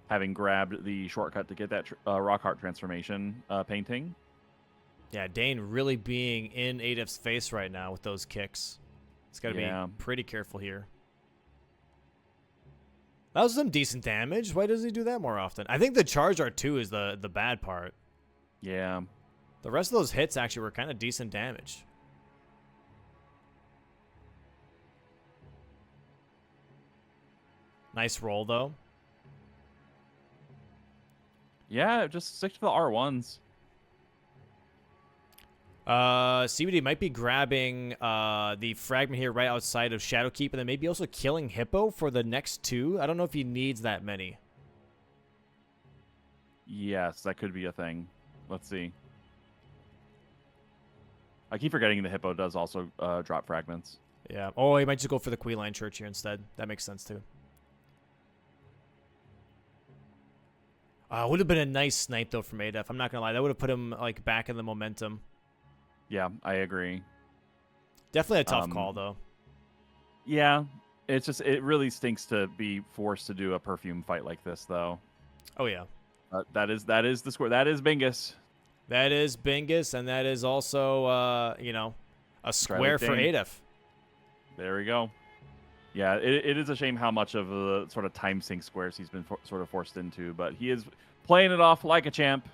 [SPEAKER 1] having grabbed the shortcut to get that Rockheart transformation painting.
[SPEAKER 2] Yeah, Dane really being in ADEF's face right now with those kicks. He's got to be pretty careful here. That was some decent damage. Why doesn't he do that more often? I think the charge R2 is the bad part.
[SPEAKER 1] Yeah.
[SPEAKER 2] The rest of those hits actually were kind of decent damage. Nice roll, though.
[SPEAKER 1] Yeah, just stick to the R1s.
[SPEAKER 2] CBD might be grabbing the fragment here right outside of Shadowkeep, and then maybe also killing Hippo for the next 2. I don't know if he needs that many.
[SPEAKER 1] Yes, that could be a thing. Let's see. I keep forgetting the Hippo does also drop fragments.
[SPEAKER 2] Yeah. Oh, he might just go for the Queen Church here instead. That makes sense, too. Would have been a nice snipe, though, from ADEF. I'm not going to lie. That would have put him like back in the momentum.
[SPEAKER 1] Yeah, I agree.
[SPEAKER 2] Definitely a tough call, though.
[SPEAKER 1] Yeah, it's just it really stinks to be forced to do a perfume fight like this, though.
[SPEAKER 2] Oh, yeah.
[SPEAKER 1] That is the score. That is Bingus.
[SPEAKER 2] That is Bingus, and that is also, a square for
[SPEAKER 1] Dane.
[SPEAKER 2] ADEF.
[SPEAKER 1] There we go. Yeah, it is a shame how much of the sort of time sink squares he's been sort of forced into, but he is playing it off like a champ.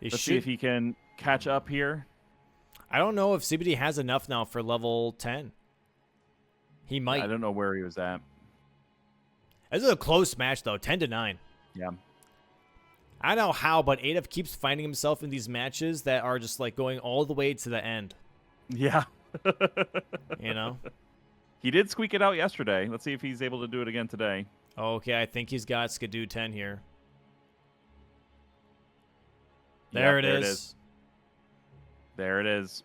[SPEAKER 1] Let's see if he can catch up here.
[SPEAKER 2] I don't know if CBD has enough now for level 10. He might.
[SPEAKER 1] I don't know where he was at.
[SPEAKER 2] This is a close match, though. 10-9.
[SPEAKER 1] Yeah.
[SPEAKER 2] I don't know how, but ADEF keeps finding himself in these matches that are just like going all the way to the end.
[SPEAKER 1] Yeah.
[SPEAKER 2] You know?
[SPEAKER 1] He did squeak it out yesterday. Let's see if he's able to do it again today.
[SPEAKER 2] Okay, I think he's got Skidoo 10 here. There,
[SPEAKER 1] Yep,
[SPEAKER 2] it is.
[SPEAKER 1] There it is.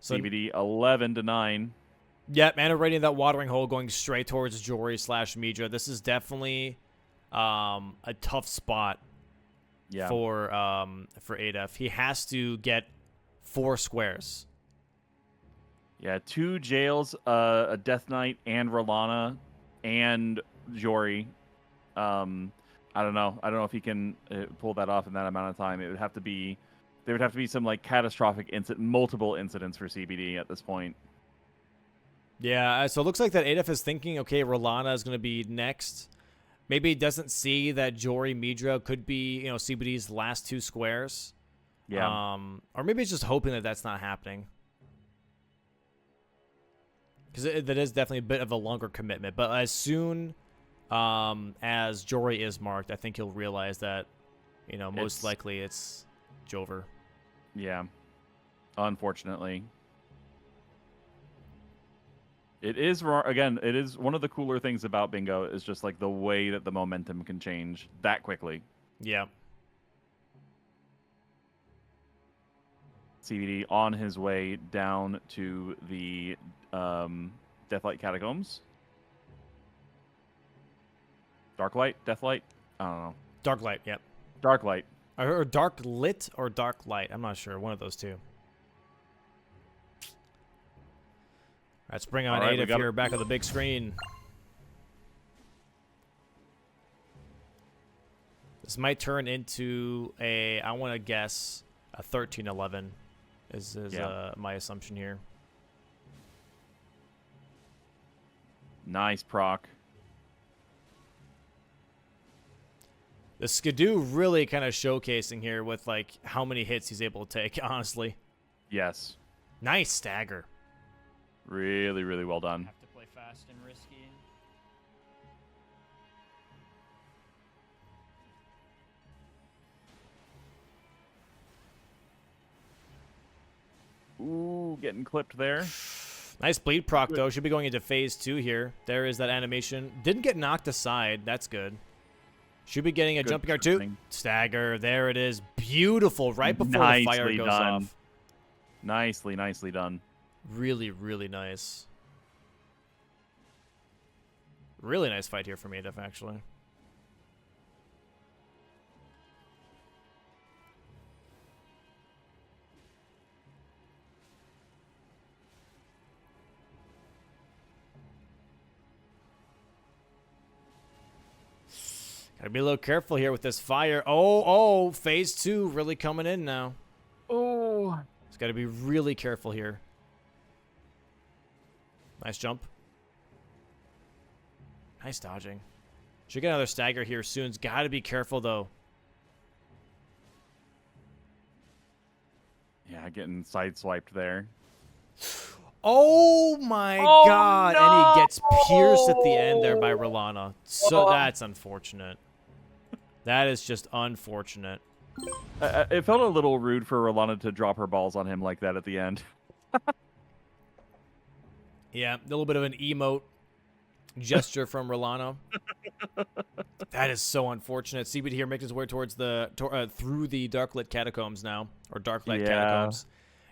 [SPEAKER 2] So,
[SPEAKER 1] CBD 11-9.
[SPEAKER 2] yeah, Mana Radiant, that watering hole going straight towards Jory / Midra. This is definitely a tough spot for ADEF. He has to get 4 squares.
[SPEAKER 1] Yeah, 2 jails, a Death Knight, and Rolana, and Jory. I don't know. I don't know if he can pull that off in that amount of time. It would have to be, there would have to be some like catastrophic multiple incidents for CBD at this point.
[SPEAKER 2] Yeah, so it looks like that ADEF is thinking, okay, Rolana is going to be next. Maybe he doesn't see that Jory Midra could be, CBD's last 2 squares.
[SPEAKER 1] Yeah.
[SPEAKER 2] Or maybe it's just hoping that that's not happening. Because that is definitely a bit of a longer commitment. But as soon as Jory is marked, I think he'll realize that, most likely it's Jover.
[SPEAKER 1] Yeah. Unfortunately. It is, again, it is one of the cooler things about bingo is just like the way that the momentum can change that quickly.
[SPEAKER 2] Yeah.
[SPEAKER 1] CBD on his way down to the Deathlight Catacombs. Darklight? Deathlight? I don't know.
[SPEAKER 2] Darklight, yep.
[SPEAKER 1] Darklight.
[SPEAKER 2] Or Dark Lit or Dark Light. I'm not sure. One of those two. Let's bring on
[SPEAKER 1] All right,
[SPEAKER 2] Adif here back on the big screen. This might turn into I want to guess, a 13-11 is my assumption here.
[SPEAKER 1] Nice proc.
[SPEAKER 2] The Skidoo really kind of showcasing here with, like, how many hits he's able to take, honestly.
[SPEAKER 1] Yes.
[SPEAKER 2] Nice stagger.
[SPEAKER 1] Really, really well done.
[SPEAKER 4] Have to play fast and risky.
[SPEAKER 1] Ooh, getting clipped there.
[SPEAKER 2] Nice bleed proc, though. Should be going into phase 2 here. There is that animation. Didn't get knocked aside. That's good. Should be getting a jumping guard too. Stagger. There it is. Beautiful. Right before the fire goes off.
[SPEAKER 1] Nicely, nicely done.
[SPEAKER 2] Really, really nice. Really nice fight here from Adif, actually. Gotta be a little careful here with this fire. Oh, phase 2 really coming in now.
[SPEAKER 1] Oh.
[SPEAKER 2] It's gotta be really careful here. Nice jump. Nice dodging. Should get another stagger here soon. It's gotta be careful, though.
[SPEAKER 1] Yeah, getting sideswiped there.
[SPEAKER 2] Oh my god.
[SPEAKER 1] No!
[SPEAKER 2] And he gets pierced at the end there by Rolana. So that's unfortunate. That is just unfortunate.
[SPEAKER 1] It felt a little rude for Rolana to drop her balls on him like that at the end.
[SPEAKER 2] Yeah, a little bit of an emote gesture from Rolana. That is so unfortunate. CBD here making his way towards through the Darklit Catacombs now, or Darklight Catacombs.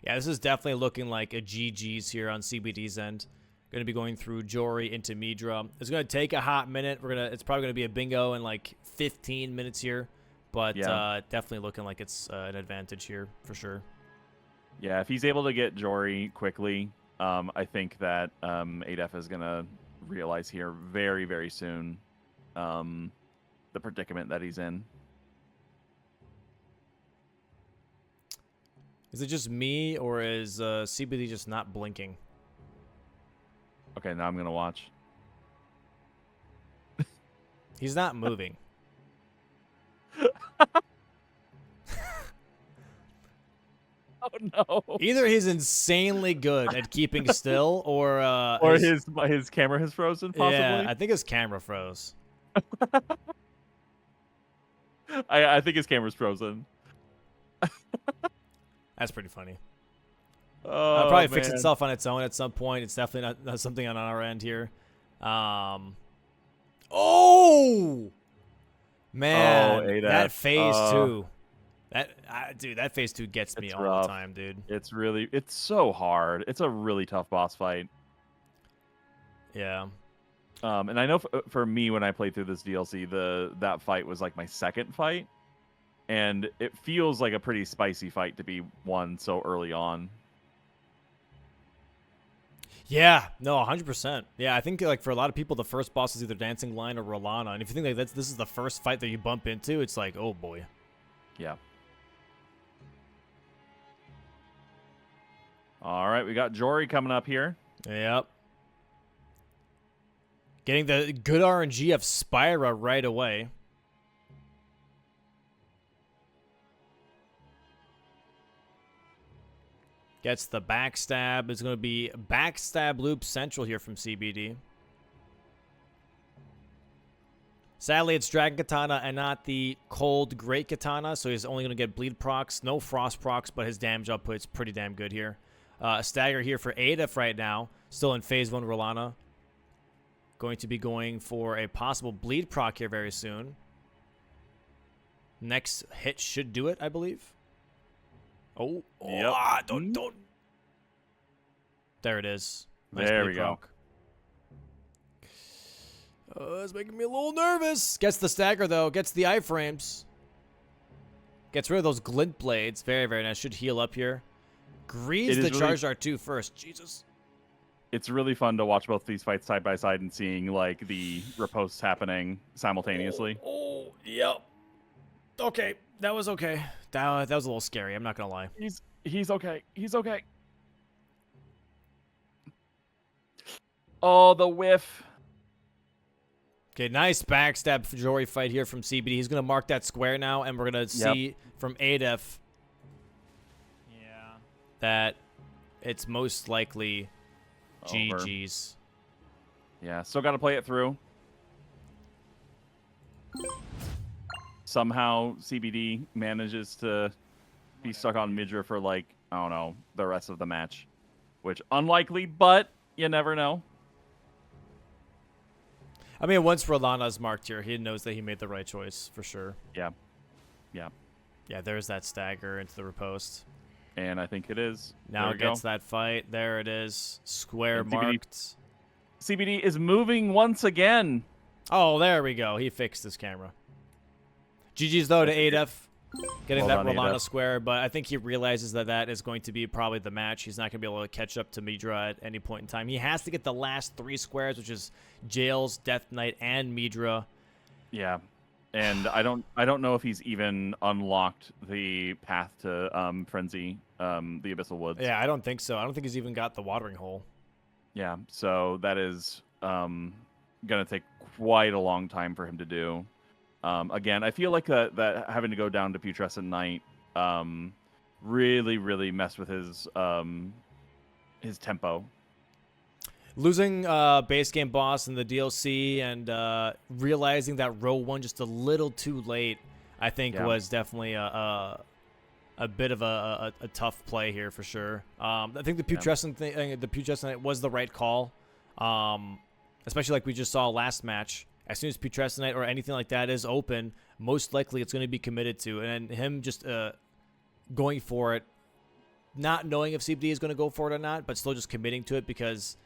[SPEAKER 2] Yeah, this is definitely looking like a GG's here on CBD's end. Going to be going through Jory into Midra. It's going to take a hot minute. It's probably going to be a bingo in like 15 minutes here, but definitely looking like it's an advantage here for sure.
[SPEAKER 1] Yeah, if he's able to get Jory quickly, I think that Adif is going to realize here very, very soon the predicament that he's in.
[SPEAKER 2] Is it just me, or is CBD just not blinking?
[SPEAKER 1] Okay, now I'm going to watch.
[SPEAKER 2] He's not moving.
[SPEAKER 1] Oh, no.
[SPEAKER 2] Either he's insanely good at keeping still, or
[SPEAKER 1] his camera has frozen, possibly?
[SPEAKER 2] Yeah, I think his camera froze.
[SPEAKER 1] I think his camera's frozen.
[SPEAKER 2] That's pretty funny.
[SPEAKER 1] Oh,
[SPEAKER 2] It'll probably fix itself on its own at some point. It's definitely not something on our end here. Oh! Man,
[SPEAKER 1] Adif.
[SPEAKER 2] that phase 2. That phase 2 gets me all
[SPEAKER 1] rough.
[SPEAKER 2] the time, dude.
[SPEAKER 1] It's so hard. It's a really tough boss fight.
[SPEAKER 2] Yeah.
[SPEAKER 1] And I know for me, when I played through this DLC, that fight was like my second fight. And it feels like a pretty spicy fight to be won so early on.
[SPEAKER 2] Yeah, no, 100%. Yeah, I think like for a lot of people, the first boss is either Dancing Lion or Rolana. And if you think like this is the first fight that you bump into, it's like, oh boy.
[SPEAKER 1] Yeah. All right, we got Jory coming up here.
[SPEAKER 2] Yep. Getting the good RNG of Spyra right away. Gets the backstab. It's going to be backstab loop central here from CBD. Sadly, it's Dragon Katana and not the Cold Great Katana, so he's only going to get bleed procs. No frost procs, but his damage output's pretty damn good here. Stagger here for Adef right now. Still in Phase 1 Rolana. Going to be going for a possible bleed proc here very soon. Next hit should do it, I believe. Oh,
[SPEAKER 1] Yep.
[SPEAKER 2] Don't. There it is. Nice
[SPEAKER 1] There
[SPEAKER 2] bleed
[SPEAKER 1] we go.
[SPEAKER 2] proc. It's making me a little nervous. Gets the stagger, though. Gets the iframes. Gets rid of those glint blades. Very, very nice. Should heal up here. Greaves the charge R2 first. Jesus.
[SPEAKER 1] It's really fun to watch both these fights side by side and seeing like the riposts happening simultaneously.
[SPEAKER 2] Oh, yep. Okay, that was okay. That was a little scary. I'm not gonna lie.
[SPEAKER 1] He's okay. He's okay. Oh, the whiff.
[SPEAKER 2] Okay, nice backstab Jory fight here from CBD. He's gonna mark that square now, and we're gonna see from Adef that it's most likely
[SPEAKER 1] Over.
[SPEAKER 2] GG's.
[SPEAKER 1] Yeah, still got to play it through. Somehow CBD manages to be stuck on Midra for like, I don't know, the rest of the match. Which, unlikely, but you never know.
[SPEAKER 2] I mean, once Rolana's marked here, he knows that he made the right choice for sure.
[SPEAKER 1] Yeah. Yeah.
[SPEAKER 2] Yeah, there's that stagger into the riposte.
[SPEAKER 1] And I think it is.
[SPEAKER 2] Now
[SPEAKER 1] There
[SPEAKER 2] it
[SPEAKER 1] we go.
[SPEAKER 2] gets that fight. There it is. Square
[SPEAKER 1] And CBD
[SPEAKER 2] marked.
[SPEAKER 1] CBD is moving once again.
[SPEAKER 2] Oh, there we go. He fixed his camera. GG's, though, to Adef. Getting
[SPEAKER 1] Well
[SPEAKER 2] that
[SPEAKER 1] done,
[SPEAKER 2] Rolana
[SPEAKER 1] Adef.
[SPEAKER 2] square, but I think he realizes that that is going to be probably the match. He's not going to be able to catch up to Midra at any point in time. He has to get the last 3 squares, which is Jails, Death Knight, and Midra.
[SPEAKER 1] Yeah. And I don't know if he's even unlocked the path to Frenzy, the Abyssal Woods.
[SPEAKER 2] Yeah, I don't think so. I don't think he's even got the watering hole.
[SPEAKER 1] Yeah, so that is gonna take quite a long time for him to do. Again, I feel like that having to go down to Putrescent Knight really messed with his tempo.
[SPEAKER 2] Losing base game boss in the DLC and realizing that row 1 just a little too late, I think was definitely a bit of a tough play here for sure. I think the Putrescent Knight was the right call, especially like we just saw last match. As soon as Putrescent Knight or anything like that is open, most likely it's going to be committed to, and him just going for it, not knowing if CBD is going to go for it or not, but still just committing to it because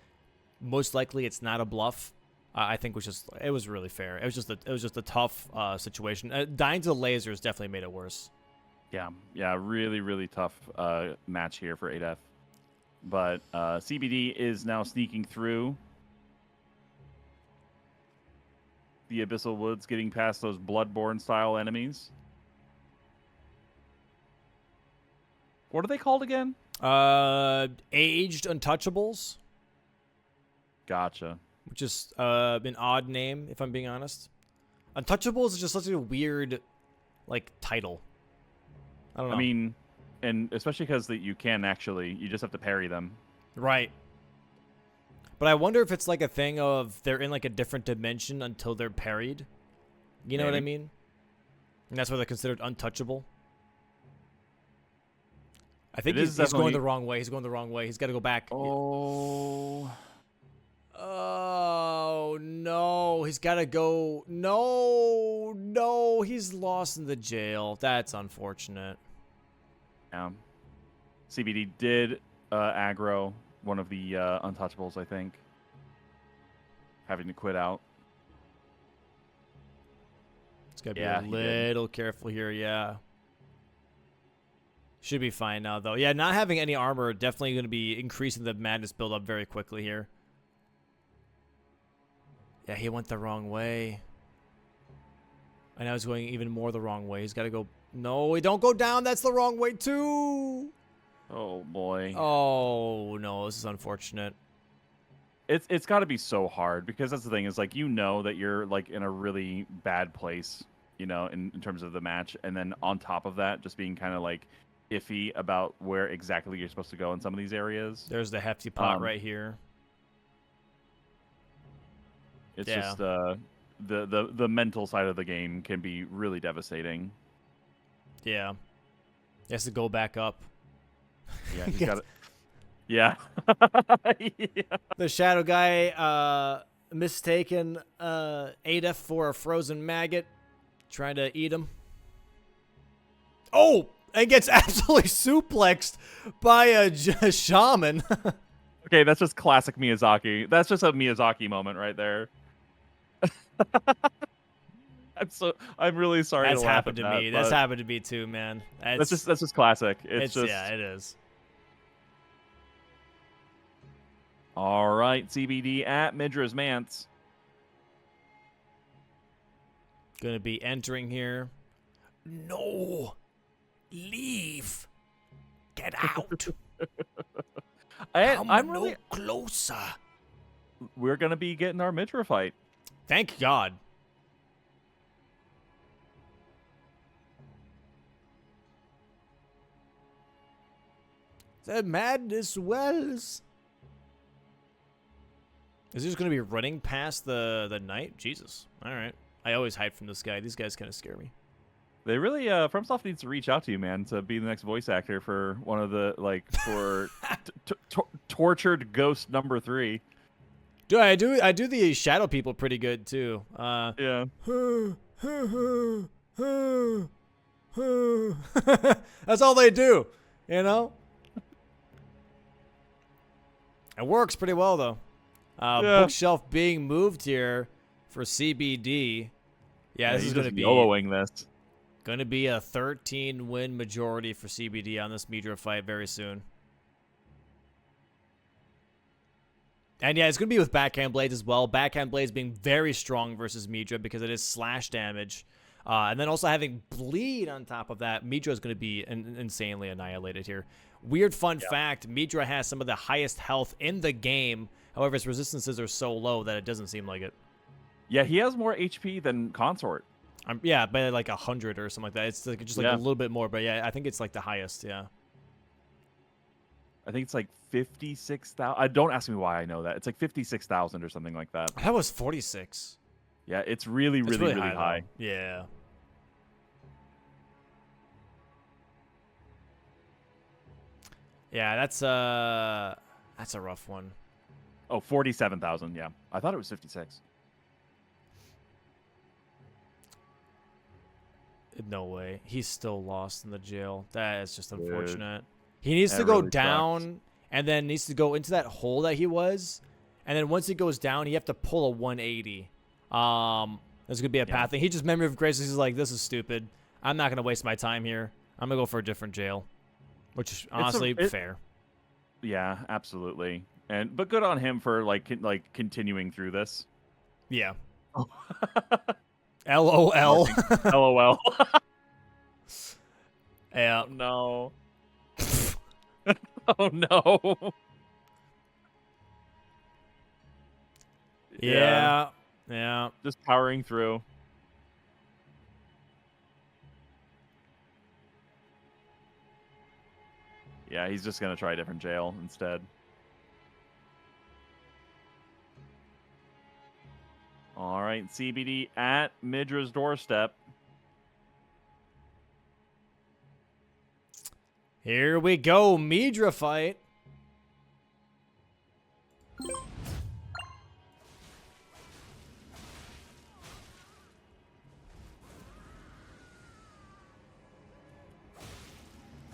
[SPEAKER 2] most likely it's not a bluff. I think it was really fair. It was just a tough situation. Dying to the lasers definitely made it worse.
[SPEAKER 1] Yeah, really tough match here for Adef. But CBD is now sneaking through the Abyssal Woods, getting past those Bloodborne-style enemies. What are they called again?
[SPEAKER 2] Aged Untouchables,
[SPEAKER 1] Gotcha.
[SPEAKER 2] which is an odd name, if I'm being honest. Untouchables is just such a weird, like, title. I don't know.
[SPEAKER 1] I mean, and especially because you just have to parry them.
[SPEAKER 2] Right. But I wonder if it's like a thing of they're in like a different dimension until they're parried. You know what I
[SPEAKER 1] Maybe.
[SPEAKER 2] mean? And that's why they're considered untouchable. I think he's going the wrong way. He's going the wrong way. He's got to go back.
[SPEAKER 1] Oh.
[SPEAKER 2] Oh, no. He's got to go. No. He's lost in the jail. That's unfortunate.
[SPEAKER 1] Yeah. CBD did aggro one of the untouchables, I think. Having to quit out.
[SPEAKER 2] It's got to be
[SPEAKER 1] Yeah,
[SPEAKER 2] a
[SPEAKER 1] he did.
[SPEAKER 2] little careful here, yeah. Should be fine now, though. Yeah, not having any armor definitely going to be increasing the madness build-up very quickly here. Yeah, he went the wrong way. And now he's going even more the wrong way. He's got to go... No, don't go down. That's the wrong way, too.
[SPEAKER 1] Oh, boy.
[SPEAKER 2] Oh, no. This is unfortunate.
[SPEAKER 1] It's got to be so hard because that's the thing is like that you're like in a really bad place, in terms of the match, and then on top of that, just being kind of like iffy about where exactly you're supposed to go in some of these areas.
[SPEAKER 2] There's the hefty pot
[SPEAKER 1] Um,
[SPEAKER 2] right here.
[SPEAKER 1] It's
[SPEAKER 2] Yeah.
[SPEAKER 1] just the mental side of the game can be really devastating.
[SPEAKER 2] Yeah. He has to go back up.
[SPEAKER 1] Yeah, he's got it. Yeah. Yeah.
[SPEAKER 2] The shadow guy mistaken Ada for a frozen maggot, trying to eat him. Oh, and gets absolutely suplexed by a shaman.
[SPEAKER 1] Okay, that's just classic Miyazaki. That's just a Miyazaki moment right there. I'm really sorry.
[SPEAKER 2] That's
[SPEAKER 1] to laugh
[SPEAKER 2] happened
[SPEAKER 1] at
[SPEAKER 2] to
[SPEAKER 1] that,
[SPEAKER 2] me. That's
[SPEAKER 1] but
[SPEAKER 2] happened to me too, man.
[SPEAKER 1] that's just classic. It's just
[SPEAKER 2] yeah, it is.
[SPEAKER 1] all right. CBD at Midra's Manse.
[SPEAKER 2] Gonna be entering here. No, leave. Get out.
[SPEAKER 1] I'm really.
[SPEAKER 2] closer.
[SPEAKER 1] We're gonna be getting our Midra fight.
[SPEAKER 2] Thank God. The madness wells. Is he just going to be running past the knight? Jesus. All right. I always hide from this guy. These guys kind of scare me.
[SPEAKER 1] They really, FromSoft needs to reach out to you, man, to be the next voice actor for one of the, for tortured ghost number 3.
[SPEAKER 2] Dude, I do the shadow people pretty good, too.
[SPEAKER 1] Yeah.
[SPEAKER 2] That's all they do, you know? It works pretty well, though.
[SPEAKER 1] Yeah.
[SPEAKER 2] Bookshelf being moved here for CBD. Yeah, this is going to be
[SPEAKER 1] YOLOing this.
[SPEAKER 2] going to be a 13-win majority for CBD on this Midra fight very soon. And yeah, it's going to be with backhand blades as well. Backhand blades being very strong versus Midra because it is slash damage. And then also having bleed on top of that, Midra is going to be insanely annihilated here. Weird fun fact, Midra has some of the highest health in the game. However, his resistances are so low that it doesn't seem like it.
[SPEAKER 1] Yeah, he has more HP than Consort.
[SPEAKER 2] Yeah, by like 100 or something like that. It's like just like a little bit more, but yeah, I think it's like the highest, yeah.
[SPEAKER 1] I think it's like 56,000. Don't ask me why I know that. It's like 56,000 or something like that.
[SPEAKER 2] That was 46.
[SPEAKER 1] Yeah, it's really, really high.
[SPEAKER 2] Yeah. Yeah, that's a rough one.
[SPEAKER 1] Oh, 47,000, yeah. I thought it was 56.
[SPEAKER 2] No way. He's still lost in the jail. That is just unfortunate.
[SPEAKER 1] Dude,
[SPEAKER 2] he needs to
[SPEAKER 1] that
[SPEAKER 2] go
[SPEAKER 1] really
[SPEAKER 2] down
[SPEAKER 1] sucks.
[SPEAKER 2] and then needs to go into that hole that he was. And then once he goes down, you have to pull a 180. There's going to be a path thing. He just memory of grace. He's like, this is stupid. I'm not going to waste my time here. I'm going to go for a different jail. Which is honestly fair.
[SPEAKER 1] Yeah, absolutely. But good on him for like continuing through this.
[SPEAKER 2] Yeah. LOL.
[SPEAKER 1] LOL.
[SPEAKER 2] Yeah.
[SPEAKER 1] No. Oh no.
[SPEAKER 2] Yeah. Yeah.
[SPEAKER 1] Just powering through. Yeah, he's just gonna try a different jail instead. All right, CBD at Midra's doorstep.
[SPEAKER 2] Here we go, Midra fight.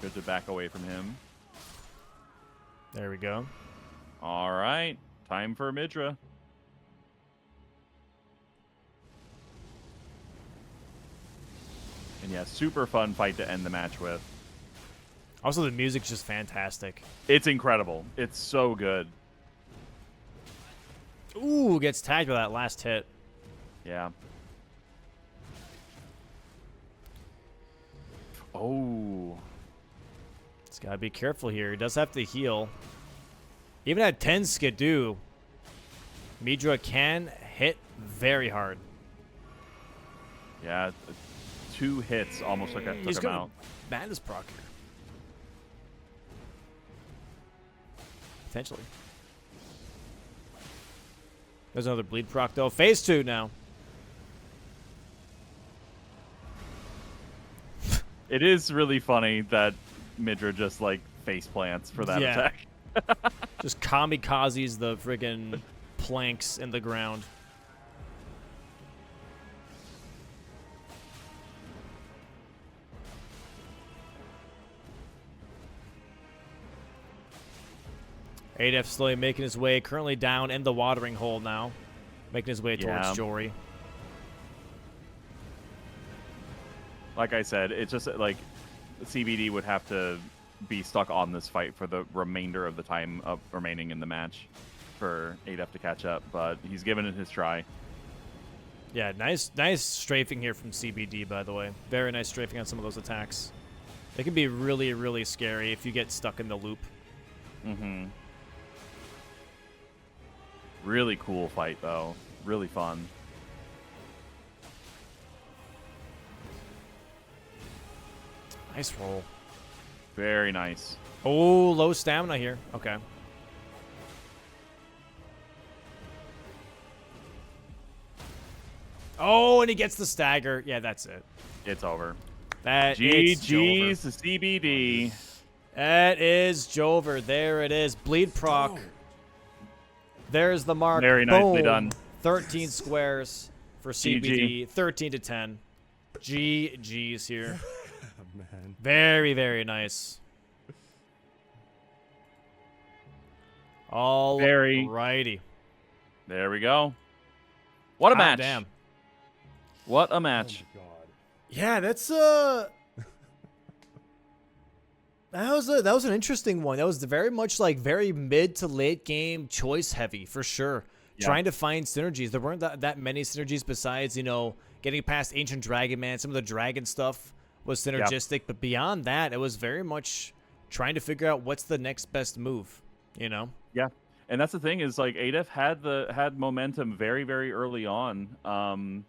[SPEAKER 1] Good to back away from him.
[SPEAKER 2] There we go.
[SPEAKER 1] All right, time for Midra. And yeah, super fun fight to end the match with.
[SPEAKER 2] Also, the music's just fantastic.
[SPEAKER 1] It's incredible. It's so good.
[SPEAKER 2] Ooh, gets tagged with that last hit.
[SPEAKER 1] Yeah. Oh.
[SPEAKER 2] Just gotta be careful here. He does have to heal. Even at 10 Skidoo, Midra can hit very hard.
[SPEAKER 1] Yeah, 2 hits almost took him out.
[SPEAKER 2] Madness proc here. potentially. There's another bleed proc, though. Phase 2 now.
[SPEAKER 1] It is really funny that Midra just, like, face plants for that
[SPEAKER 2] Yeah.
[SPEAKER 1] attack.
[SPEAKER 2] Just kamikazes the friggin' planks in the ground. ADF slowly making his way, currently down in the watering hole now. Making his way towards Jory.
[SPEAKER 1] Like I said, it's just like CBD would have to be stuck on this fight for the remainder of the time remaining in the match for ADF to catch up, but he's given it his try.
[SPEAKER 2] Yeah, nice strafing here from CBD, by the way. Very nice strafing on some of those attacks. They can be really, really scary if you get stuck in the loop.
[SPEAKER 1] Mm-hmm. Really cool fight, though. Really fun.
[SPEAKER 2] Nice roll.
[SPEAKER 1] Very nice.
[SPEAKER 2] Oh, low stamina here. Okay. Oh, and he gets the stagger. Yeah, that's it.
[SPEAKER 1] It's over.
[SPEAKER 2] That
[SPEAKER 1] GG's to CBD.
[SPEAKER 2] That is Jover. There it is. Bleed proc. There's the mark.
[SPEAKER 1] Very nicely
[SPEAKER 2] Boom.
[SPEAKER 1] done.
[SPEAKER 2] 13 squares for CBD.
[SPEAKER 1] GG.
[SPEAKER 2] 13 to 10. GG's here.
[SPEAKER 3] Man.
[SPEAKER 2] Very, very nice. All righty.
[SPEAKER 1] There we go. What a
[SPEAKER 2] Hot
[SPEAKER 1] match.
[SPEAKER 2] Damn.
[SPEAKER 1] What a match.
[SPEAKER 3] Oh my God.
[SPEAKER 2] Yeah, that's that was an interesting one. That was very much like very mid to late game choice heavy for sure.
[SPEAKER 1] Yeah.
[SPEAKER 2] Trying to find synergies. There weren't that many synergies besides, getting past Ancient Dragon Man. Some of the dragon stuff was synergistic, but beyond that, it was very much trying to figure out what's the next best move,
[SPEAKER 1] Yeah. And that's the thing is like ADF had momentum very, very early on.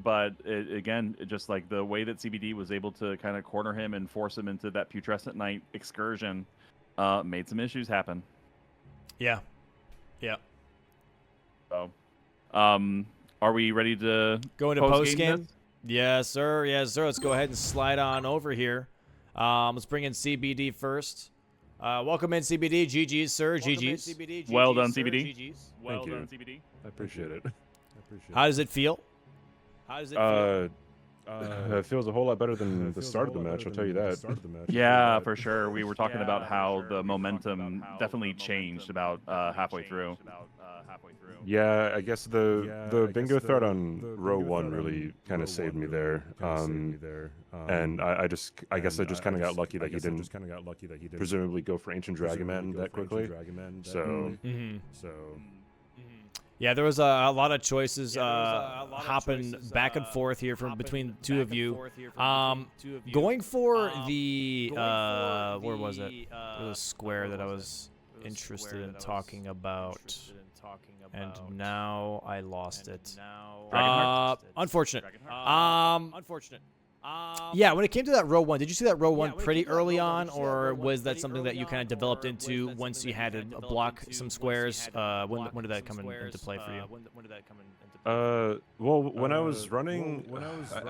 [SPEAKER 1] But it just like the way that CBD was able to kind of corner him and force him into that Putrescent Knight excursion made some issues happen.
[SPEAKER 2] Yeah. Yeah.
[SPEAKER 1] So, are we ready to
[SPEAKER 2] go into
[SPEAKER 1] post
[SPEAKER 2] game?
[SPEAKER 1] This?
[SPEAKER 2] Yes, sir. Yes, sir. Let's go ahead and slide on over here. Let's bring in CBD first. Welcome in, CBD. GG's, sir. GG's.
[SPEAKER 1] Well done, CBD.
[SPEAKER 2] GG's.
[SPEAKER 1] Well done, CBD.
[SPEAKER 3] I appreciate it.
[SPEAKER 2] How does it feel?
[SPEAKER 3] It feels a whole lot better than the start of the match, I'll tell you that.
[SPEAKER 1] Yeah, for sure. We were talking about how the momentum definitely changed about halfway through.
[SPEAKER 3] Yeah, I guess the bingo threat on row 1 really kind of saved me there. And I guess I just kind of got lucky that he didn't presumably go for Ancient Dragon Man that quickly. So,
[SPEAKER 2] yeah, there was a lot of choices hopping back and forth here from between two of you. Going for the where was it? It was square that I was interested in talking about, and now I lost it. Unfortunate. Unfortunate. Yeah, when it came to that row 1, did you see that row 1 pretty early on, or was that something that you kind of developed into once you had to block some squares? When did that come into play for you?
[SPEAKER 3] Well, when I was running,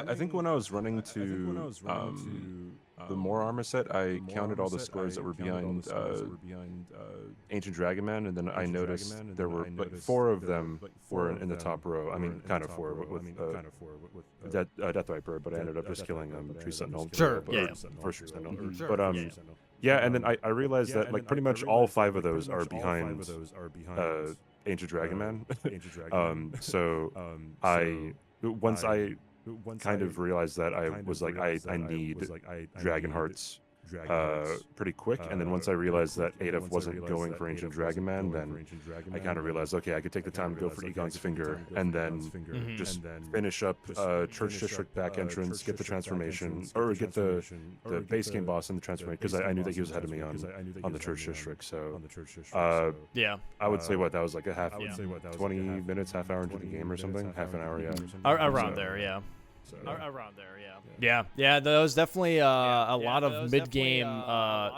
[SPEAKER 3] I think when I was running to the more armor set, I counted all the squares that were behind Ancient Dragon Man, and then I noticed there were like 4 of them were in the top row. I mean, kind of 4 with Death Viper, but I ended up just killing Tree Sentinel.
[SPEAKER 2] Sure,
[SPEAKER 3] First Tree Sentinel. But yeah, and then I realized that like pretty much all 5 of those are behind Ancient Dragon Man. So once I kind of realized that, I was like, I need Dragon Hearts pretty quick, and then once I realized that ADF wasn't going for Ancient Dragon Man, then I kind of realized, okay, I could take the time to go for Egon's Finger, and then just finish up Church District back entrance, get the transformation, or get the base game boss and the transformation, because I knew that he was ahead of me on the Church District. So
[SPEAKER 2] yeah,
[SPEAKER 3] I would say that was like a 20 minutes, half hour into the game or something, half an hour, yeah,
[SPEAKER 2] around there, Around there, yeah. There was definitely a lot of mid-game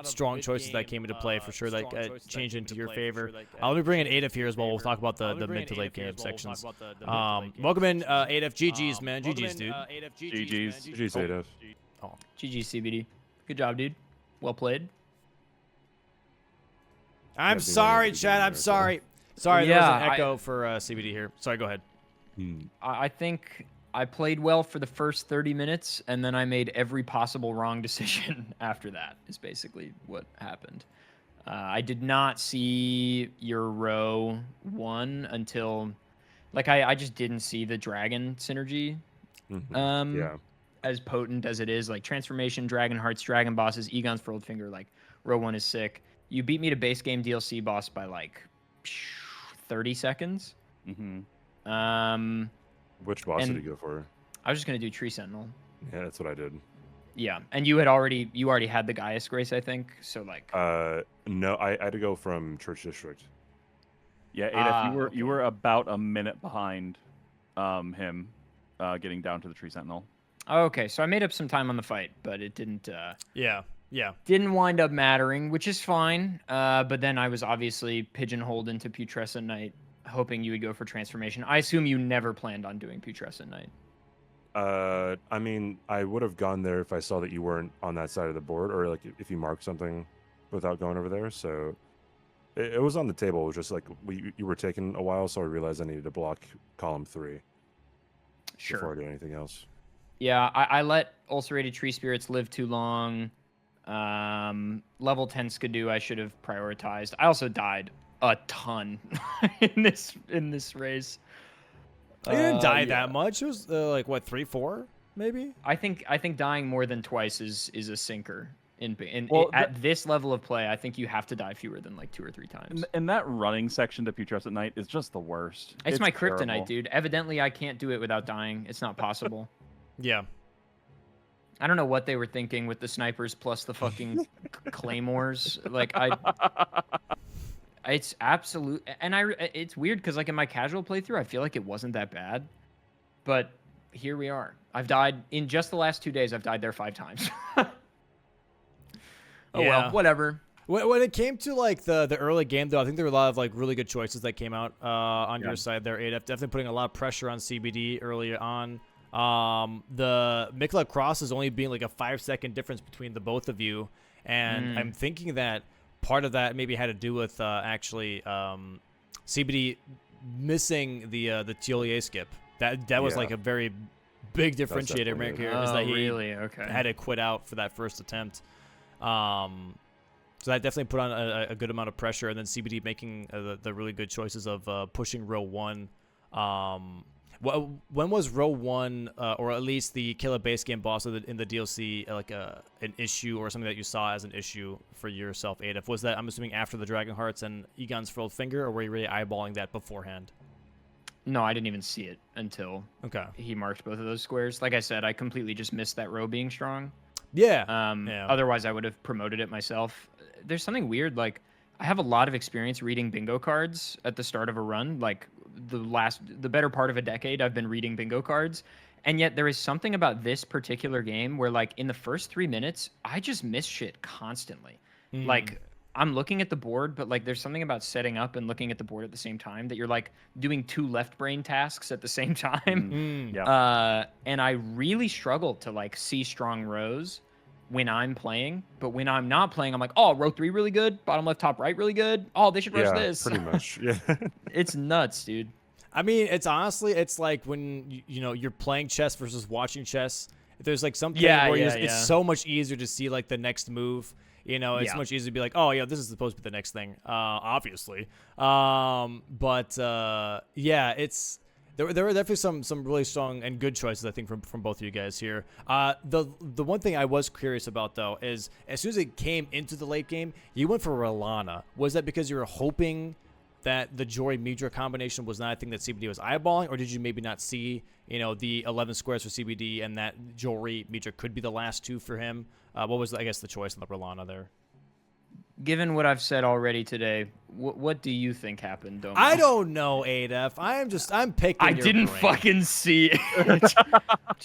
[SPEAKER 2] strong choices that came into play for sure. That changed into your favor. Let me bring in Adif here as well. We'll talk about the mid to late game sections. Welcome in, Adif. GG's, man. GG's, dude.
[SPEAKER 3] GG's, Adif.
[SPEAKER 4] GG CBD. Good job, dude. Well played.
[SPEAKER 2] I'm sorry, Chad. I'm sorry. Sorry, there was
[SPEAKER 4] Yeah,
[SPEAKER 2] an echo for CBD here. Sorry, go ahead.
[SPEAKER 4] I think I played well for the first 30 minutes, and then I made every possible wrong decision after that, is basically what happened. I did not see your row 1 until... Like, I just didn't see the dragon synergy as potent as it is. Like, Transformation, Dragon Hearts, Dragon Bosses, Egon's Furled Finger, like, row 1 is sick. You beat me to base game DLC boss by, like, 30 seconds.
[SPEAKER 3] Which boss did you go for?
[SPEAKER 4] I was just going to do Tree Sentinel.
[SPEAKER 3] Yeah, that's what I did.
[SPEAKER 4] Yeah, and you already had the Gaius Grace, I think. So, like...
[SPEAKER 3] No, I had to go from Church District.
[SPEAKER 1] Yeah, Adif, you were about a minute behind him getting down to the Tree Sentinel.
[SPEAKER 4] Okay, so I made up some time on the fight, but it didn't...
[SPEAKER 2] Yeah.
[SPEAKER 4] Didn't wind up mattering, which is fine. But then I was obviously pigeonholed into Putrescent Knight, hoping you would go for Transformation. I assume you never planned on doing Putrescent Knight.
[SPEAKER 3] I mean, I would have gone there if I saw that you weren't on that side of the board, or like if you marked something without going over there. So it was on the table. It was just like you were taking a while, so I realized I needed to block column 3 before I do anything else.
[SPEAKER 4] Yeah, I let Ulcerated Tree Spirits live too long. Level 10 Skidoo I should have prioritized. I also died a ton in this race.
[SPEAKER 2] You didn't die that much. It was like what, 3-4 maybe?
[SPEAKER 4] I think dying more than twice is a sinker. At this level of play, I think you have to die fewer than like 2 or 3 times.
[SPEAKER 1] And that running section to Putrescent Knight is just the worst.
[SPEAKER 4] It's my
[SPEAKER 1] terrible.
[SPEAKER 4] kryptonite, dude. Evidently, I can't do it without dying. It's not possible.
[SPEAKER 2] Yeah.
[SPEAKER 4] I don't know what they were thinking with the snipers plus the fucking claymores. Like it's absolute, and it's weird because like in my casual playthrough, I feel like it wasn't that bad, but here we are. I've died in just the last 2 days. I've died there 5 times. Well, whatever.
[SPEAKER 2] When it came to like the early game, though, I think there were a lot of like really good choices that came out on your side there, Adif. Definitely putting a lot of pressure on CBD early on. The Miquella cross is only being like a 5-second difference between the both of you, and I'm thinking that part of that maybe had to do with actually CBD missing the Tiolier skip. That was like a very big differentiator right here. Is that he had to quit out for that first attempt. So that definitely put on a good amount of pressure, and then CBD making the really good choices of pushing row 1. When was row 1, or at least the Killer base game boss in the DLC, like an issue or something that you saw as an issue for yourself, Adif? Was that, I'm assuming, after the Dragon Hearts and Egon's Furled Finger, or were you really eyeballing that beforehand?
[SPEAKER 4] No, I didn't even see it until he marked both of those squares. Like I said, I completely just missed that row being strong.
[SPEAKER 2] Yeah.
[SPEAKER 4] Otherwise, I would have promoted it myself. There's something weird. Like, I have a lot of experience reading bingo cards at the start of a run. Like, the better part of a decade, I've been reading bingo cards. And yet there is something about this particular game where, like, in the first 3 minutes, I just miss shit constantly. Like, I'm looking at the board, but, like, there's something about setting up and looking at the board at the same time that you're, like, doing 2 left brain tasks at the same time. And I really struggle to, like, see strong rows when I'm playing, but when I'm not playing, I'm like, oh, row 3 really good, bottom left, top right really good. Oh, they should rush this.
[SPEAKER 3] Pretty much. Yeah.
[SPEAKER 4] It's nuts, dude.
[SPEAKER 2] I mean, it's honestly, it's like when you're playing chess versus watching chess. There's like something where it's so much easier to see like the next move. It's much easier to be like, oh yeah, this is supposed to be the next thing, obviously. It's. There were definitely some really strong and good choices, I think, from both of you guys here. The one thing I was curious about, though, is as soon as it came into the late game, you went for Ralana. Was that because you were hoping that the Jory Midra combination was not a thing that CBD was eyeballing, or did you maybe not see, the 11 squares for CBD and that Jory Midra could be the last 2 for him? What was, I guess, the choice on the Ralana there?
[SPEAKER 4] given what I've said already today, what do you think happened, Domo?
[SPEAKER 2] I don't know, ADF. I'm picking
[SPEAKER 4] I
[SPEAKER 2] your
[SPEAKER 4] didn't
[SPEAKER 2] brain.
[SPEAKER 4] fucking see it.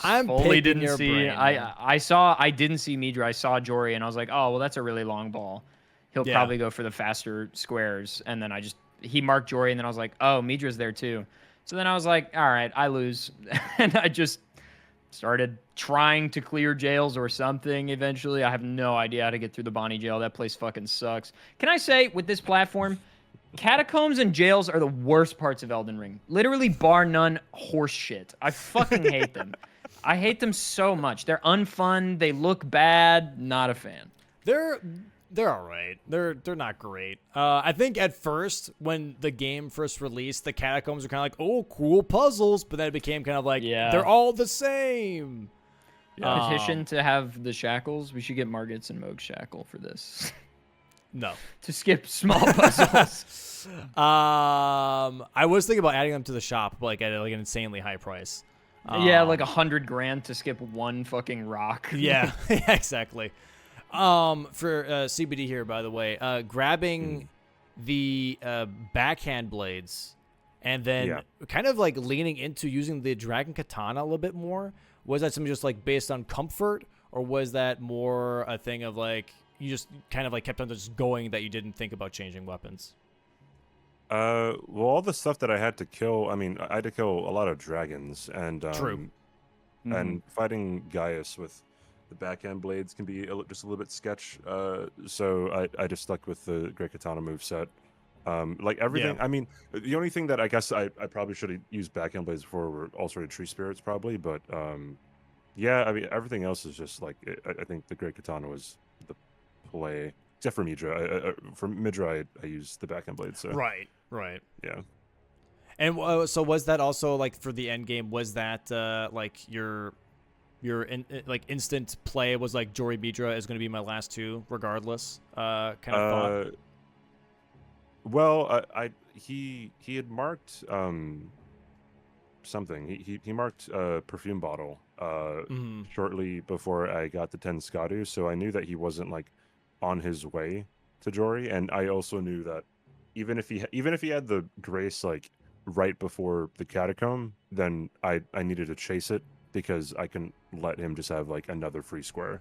[SPEAKER 2] I'm
[SPEAKER 4] fully
[SPEAKER 2] picking
[SPEAKER 4] didn't
[SPEAKER 2] your
[SPEAKER 4] see.
[SPEAKER 2] brain, man.
[SPEAKER 4] I didn't see Midra. I saw Jory, and I was like, oh well, that's a really long ball. He'll
[SPEAKER 2] Yeah.
[SPEAKER 4] probably go for the faster squares. And then he marked Jory, and then I was like, oh, Midra's there too. So then I was like, all right, I lose, and I just started trying to clear jails or something eventually. I have no idea how to get through the Bonnie jail. That place fucking sucks. Can I say, with this platform, catacombs and jails are the worst parts of Elden Ring. Literally, bar none, horse shit. I fucking hate them. I hate them so much. They're unfun. They look bad. Not a fan.
[SPEAKER 2] They're all right. They're not great. I think at first, when the game first released, the catacombs were kind of like, oh, cool puzzles, but then it became kind of like, they're all the same.
[SPEAKER 4] Petition to have the shackles. We should get Margits and Moog's shackle for this.
[SPEAKER 2] No.
[SPEAKER 4] To skip small puzzles.
[SPEAKER 2] I was thinking about adding them to the shop, but like at like an insanely high price.
[SPEAKER 4] Yeah, like $100,000 to skip one fucking rock.
[SPEAKER 2] Yeah, exactly. For CBD here, by the way, grabbing the backhand blades and then kind of like leaning into using the dragon katana a little bit more. Was that something just like based on comfort, or was that more a thing of like you just kind of like kept on just going that you didn't think about changing weapons?
[SPEAKER 3] Well, all the stuff that I had to kill, I mean, I had to kill a lot of dragons, and
[SPEAKER 2] True.
[SPEAKER 3] And fighting Gaius with the backhand blades can be just a little bit sketch. So I just stuck with the Great Katana moveset. Like everything, I mean, the only thing that I guess I probably should have used backhand blades for were also tree spirits, probably. But yeah, I mean, everything else is just like I think the Great Katana was the play, except for Midra. For Midra, I used the backhand blades. So.
[SPEAKER 2] Right.
[SPEAKER 3] Yeah.
[SPEAKER 2] And so was that also like for the end game? Was that like your like instant play was like Jory Midra is going to be my last two regardless? Kind of thought.
[SPEAKER 3] Well, he had marked something. He marked perfume bottle shortly before I got the 10 Skadu, so I knew that he wasn't like on his way to Jory, and I also knew that even if he had the grace like right before the catacomb, then I needed to chase it because I couldn't let him just have like another free square.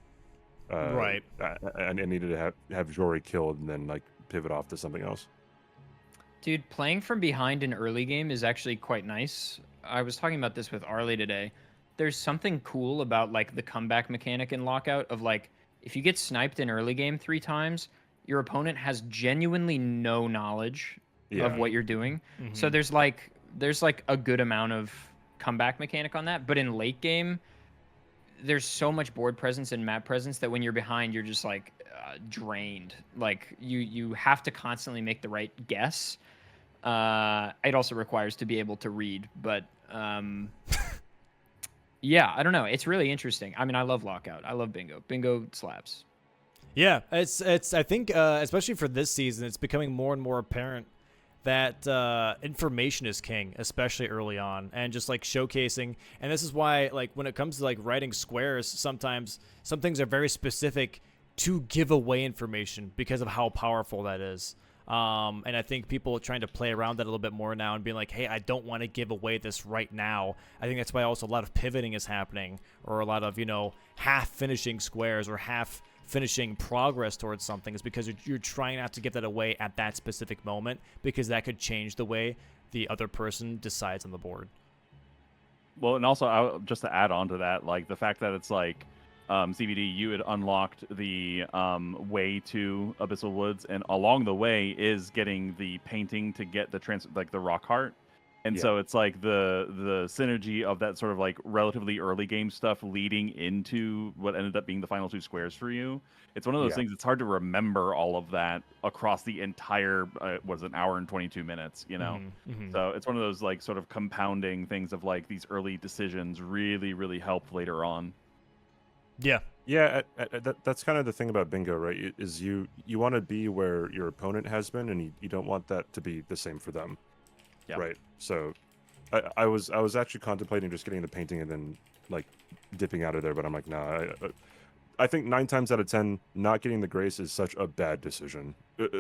[SPEAKER 2] Right.
[SPEAKER 3] I needed to have Jory killed and then like pivot off to something else.
[SPEAKER 4] Dude, playing from behind in early game is actually quite nice. I was talking about this with Arlie today. There's something cool about like the comeback mechanic in Lockout of like, if you get sniped in early game 3 times, your opponent has genuinely no knowledge of what you're doing.
[SPEAKER 2] Mm-hmm.
[SPEAKER 4] So there's like a good amount of comeback mechanic on that. But in late game, there's so much board presence and map presence that when you're behind, you're just like drained. Like you have to constantly make the right guess. It also requires to be able to read, but yeah, I don't know. It's really interesting. I mean, I love Lockout. I love Bingo. Bingo slaps.
[SPEAKER 2] Yeah, it's. I think, especially for this season, it's becoming more and more apparent that information is king, especially early on, and just like showcasing. And this is why, like, when it comes to like writing squares, sometimes some things are very specific to give away information because of how powerful that is. And I think people are trying to play around that a little bit more now and being like, hey, I don't want to give away this right now. I think that's why also a lot of pivoting is happening, or a lot of, half finishing squares or half finishing progress towards something, is because you're trying not to give that away at that specific moment, because that could change the way the other person decides on the board.
[SPEAKER 1] Well, and also just to add on to that, like the fact that it's like CBD, you had unlocked the way to Abyssal Woods, and along the way is getting the painting to get the rock heart. And so it's like the synergy of that sort of like relatively early game stuff leading into what ended up being the final 2 squares for you. It's one of those things. It's hard to remember all of that across the entire an hour and 22 minutes,
[SPEAKER 2] Mm-hmm.
[SPEAKER 1] So it's one of those like sort of compounding things of like these early decisions really, really help later on.
[SPEAKER 3] Yeah, that's kind of the thing about Bingo, right? Is you want to be where your opponent has been, and you don't want that to be the same for them.
[SPEAKER 1] Yeah.
[SPEAKER 3] Right. So I was actually contemplating just getting the painting and then like dipping out of there, but I'm like, nah. I think 9 times out of 10, not getting the grace is such a bad decision.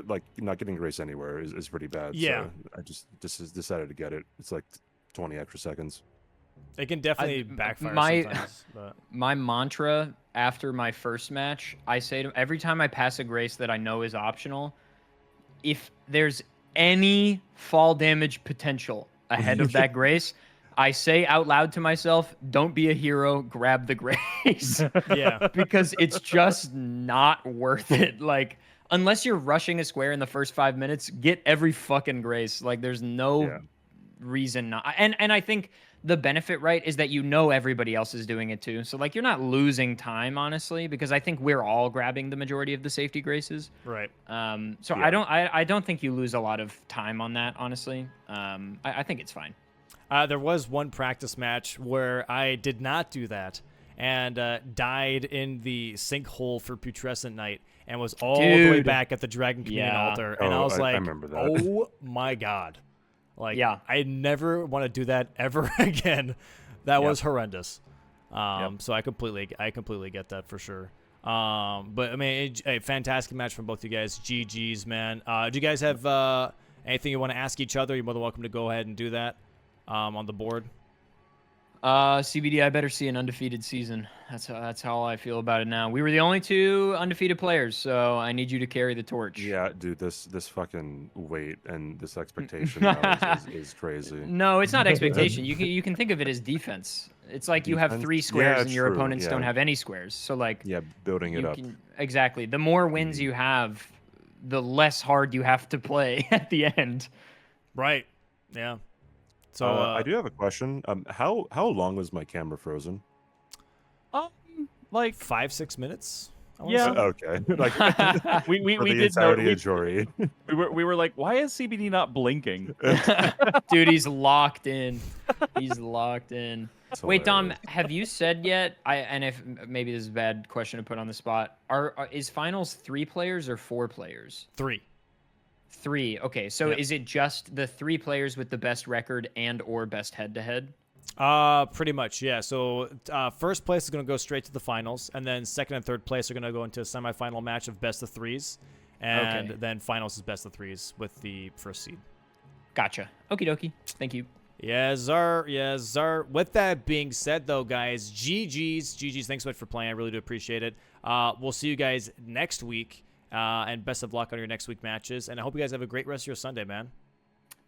[SPEAKER 3] Like not getting grace anywhere is pretty bad.
[SPEAKER 2] Yeah.
[SPEAKER 3] So I just decided to get it. It's like 20 extra seconds.
[SPEAKER 2] It can definitely backfire sometimes. But.
[SPEAKER 4] My mantra after my first match, I say to every time I pass a grace that I know is optional, if there's any fall damage potential ahead of that grace, I say out loud to myself, don't be a hero, grab the grace.
[SPEAKER 2] Yeah.
[SPEAKER 4] Because it's just not worth it. Like, unless you're rushing a square in the first 5 minutes, get every fucking grace. Like, there's no reason not. And I think the benefit, right, is that you know everybody else is doing it too. So, like, you're not losing time, honestly, because I think we're all grabbing the majority of the safety graces.
[SPEAKER 2] Right.
[SPEAKER 4] So I don't think you lose a lot of time on that, honestly. I think it's fine.
[SPEAKER 2] There was one practice match where I did not do that and died in the sinkhole for Putrescent Knight and was all the way back at the Dragon Communion altar. And I was like,
[SPEAKER 3] I remember that.
[SPEAKER 2] Oh my God. Like, I never want to do that ever again. That was horrendous. So I completely get that for sure. But I mean, a fantastic match from both you guys. GG's, man. Do you guys have anything you want to ask each other? You're more than welcome to go ahead and do that on the board.
[SPEAKER 4] CBD, I better see an undefeated season. That's how I feel about it now. We were the only 2 undefeated players, so I need you to carry the torch.
[SPEAKER 3] Yeah, dude, this fucking weight and this expectation now is crazy.
[SPEAKER 4] No, it's not expectation. You can think of it as defense. It's like you have 3 squares and your opponents don't have any squares. So like
[SPEAKER 3] building it up.
[SPEAKER 4] Exactly. The more wins you have, the less hard you have to play at the end.
[SPEAKER 2] Right. Yeah. So
[SPEAKER 3] I do have a question. How long was my camera frozen?
[SPEAKER 1] Like
[SPEAKER 2] 5-6 minutes.
[SPEAKER 1] Yeah.
[SPEAKER 3] Okay. Like
[SPEAKER 1] we
[SPEAKER 3] for the
[SPEAKER 1] did
[SPEAKER 3] entirety of Jory.
[SPEAKER 1] we were like, why is CBD not blinking?
[SPEAKER 4] Dude, he's locked in. He's locked in. Wait, Dom,
[SPEAKER 3] hilarious.
[SPEAKER 4] have you said yet? And if maybe this is a bad question to put on the spot. Is finals 3 players or 4 players?
[SPEAKER 2] 3.
[SPEAKER 4] 3. Okay, so is it just the 3 players with the best record and or best head-to-head?
[SPEAKER 2] Pretty much, yeah. So first place is going to go straight to the finals, and then second and third place are going to go into a semifinal match of best of 3s, and then finals is best of 3s with the first seed.
[SPEAKER 4] Gotcha. Okie dokie. Thank you.
[SPEAKER 2] Yes, sir. Yes, sir. With that being said, though, guys, GG's. Thanks so much for playing. I really do appreciate it. We'll see you guys next week. And best of luck on your next week matches. And I hope you guys have a great rest of your Sunday, man.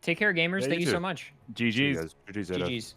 [SPEAKER 4] Take care, gamers.
[SPEAKER 3] Yeah,
[SPEAKER 4] Thank you
[SPEAKER 3] too.
[SPEAKER 4] so much.
[SPEAKER 1] GG's.
[SPEAKER 3] GG's.
[SPEAKER 4] GG's.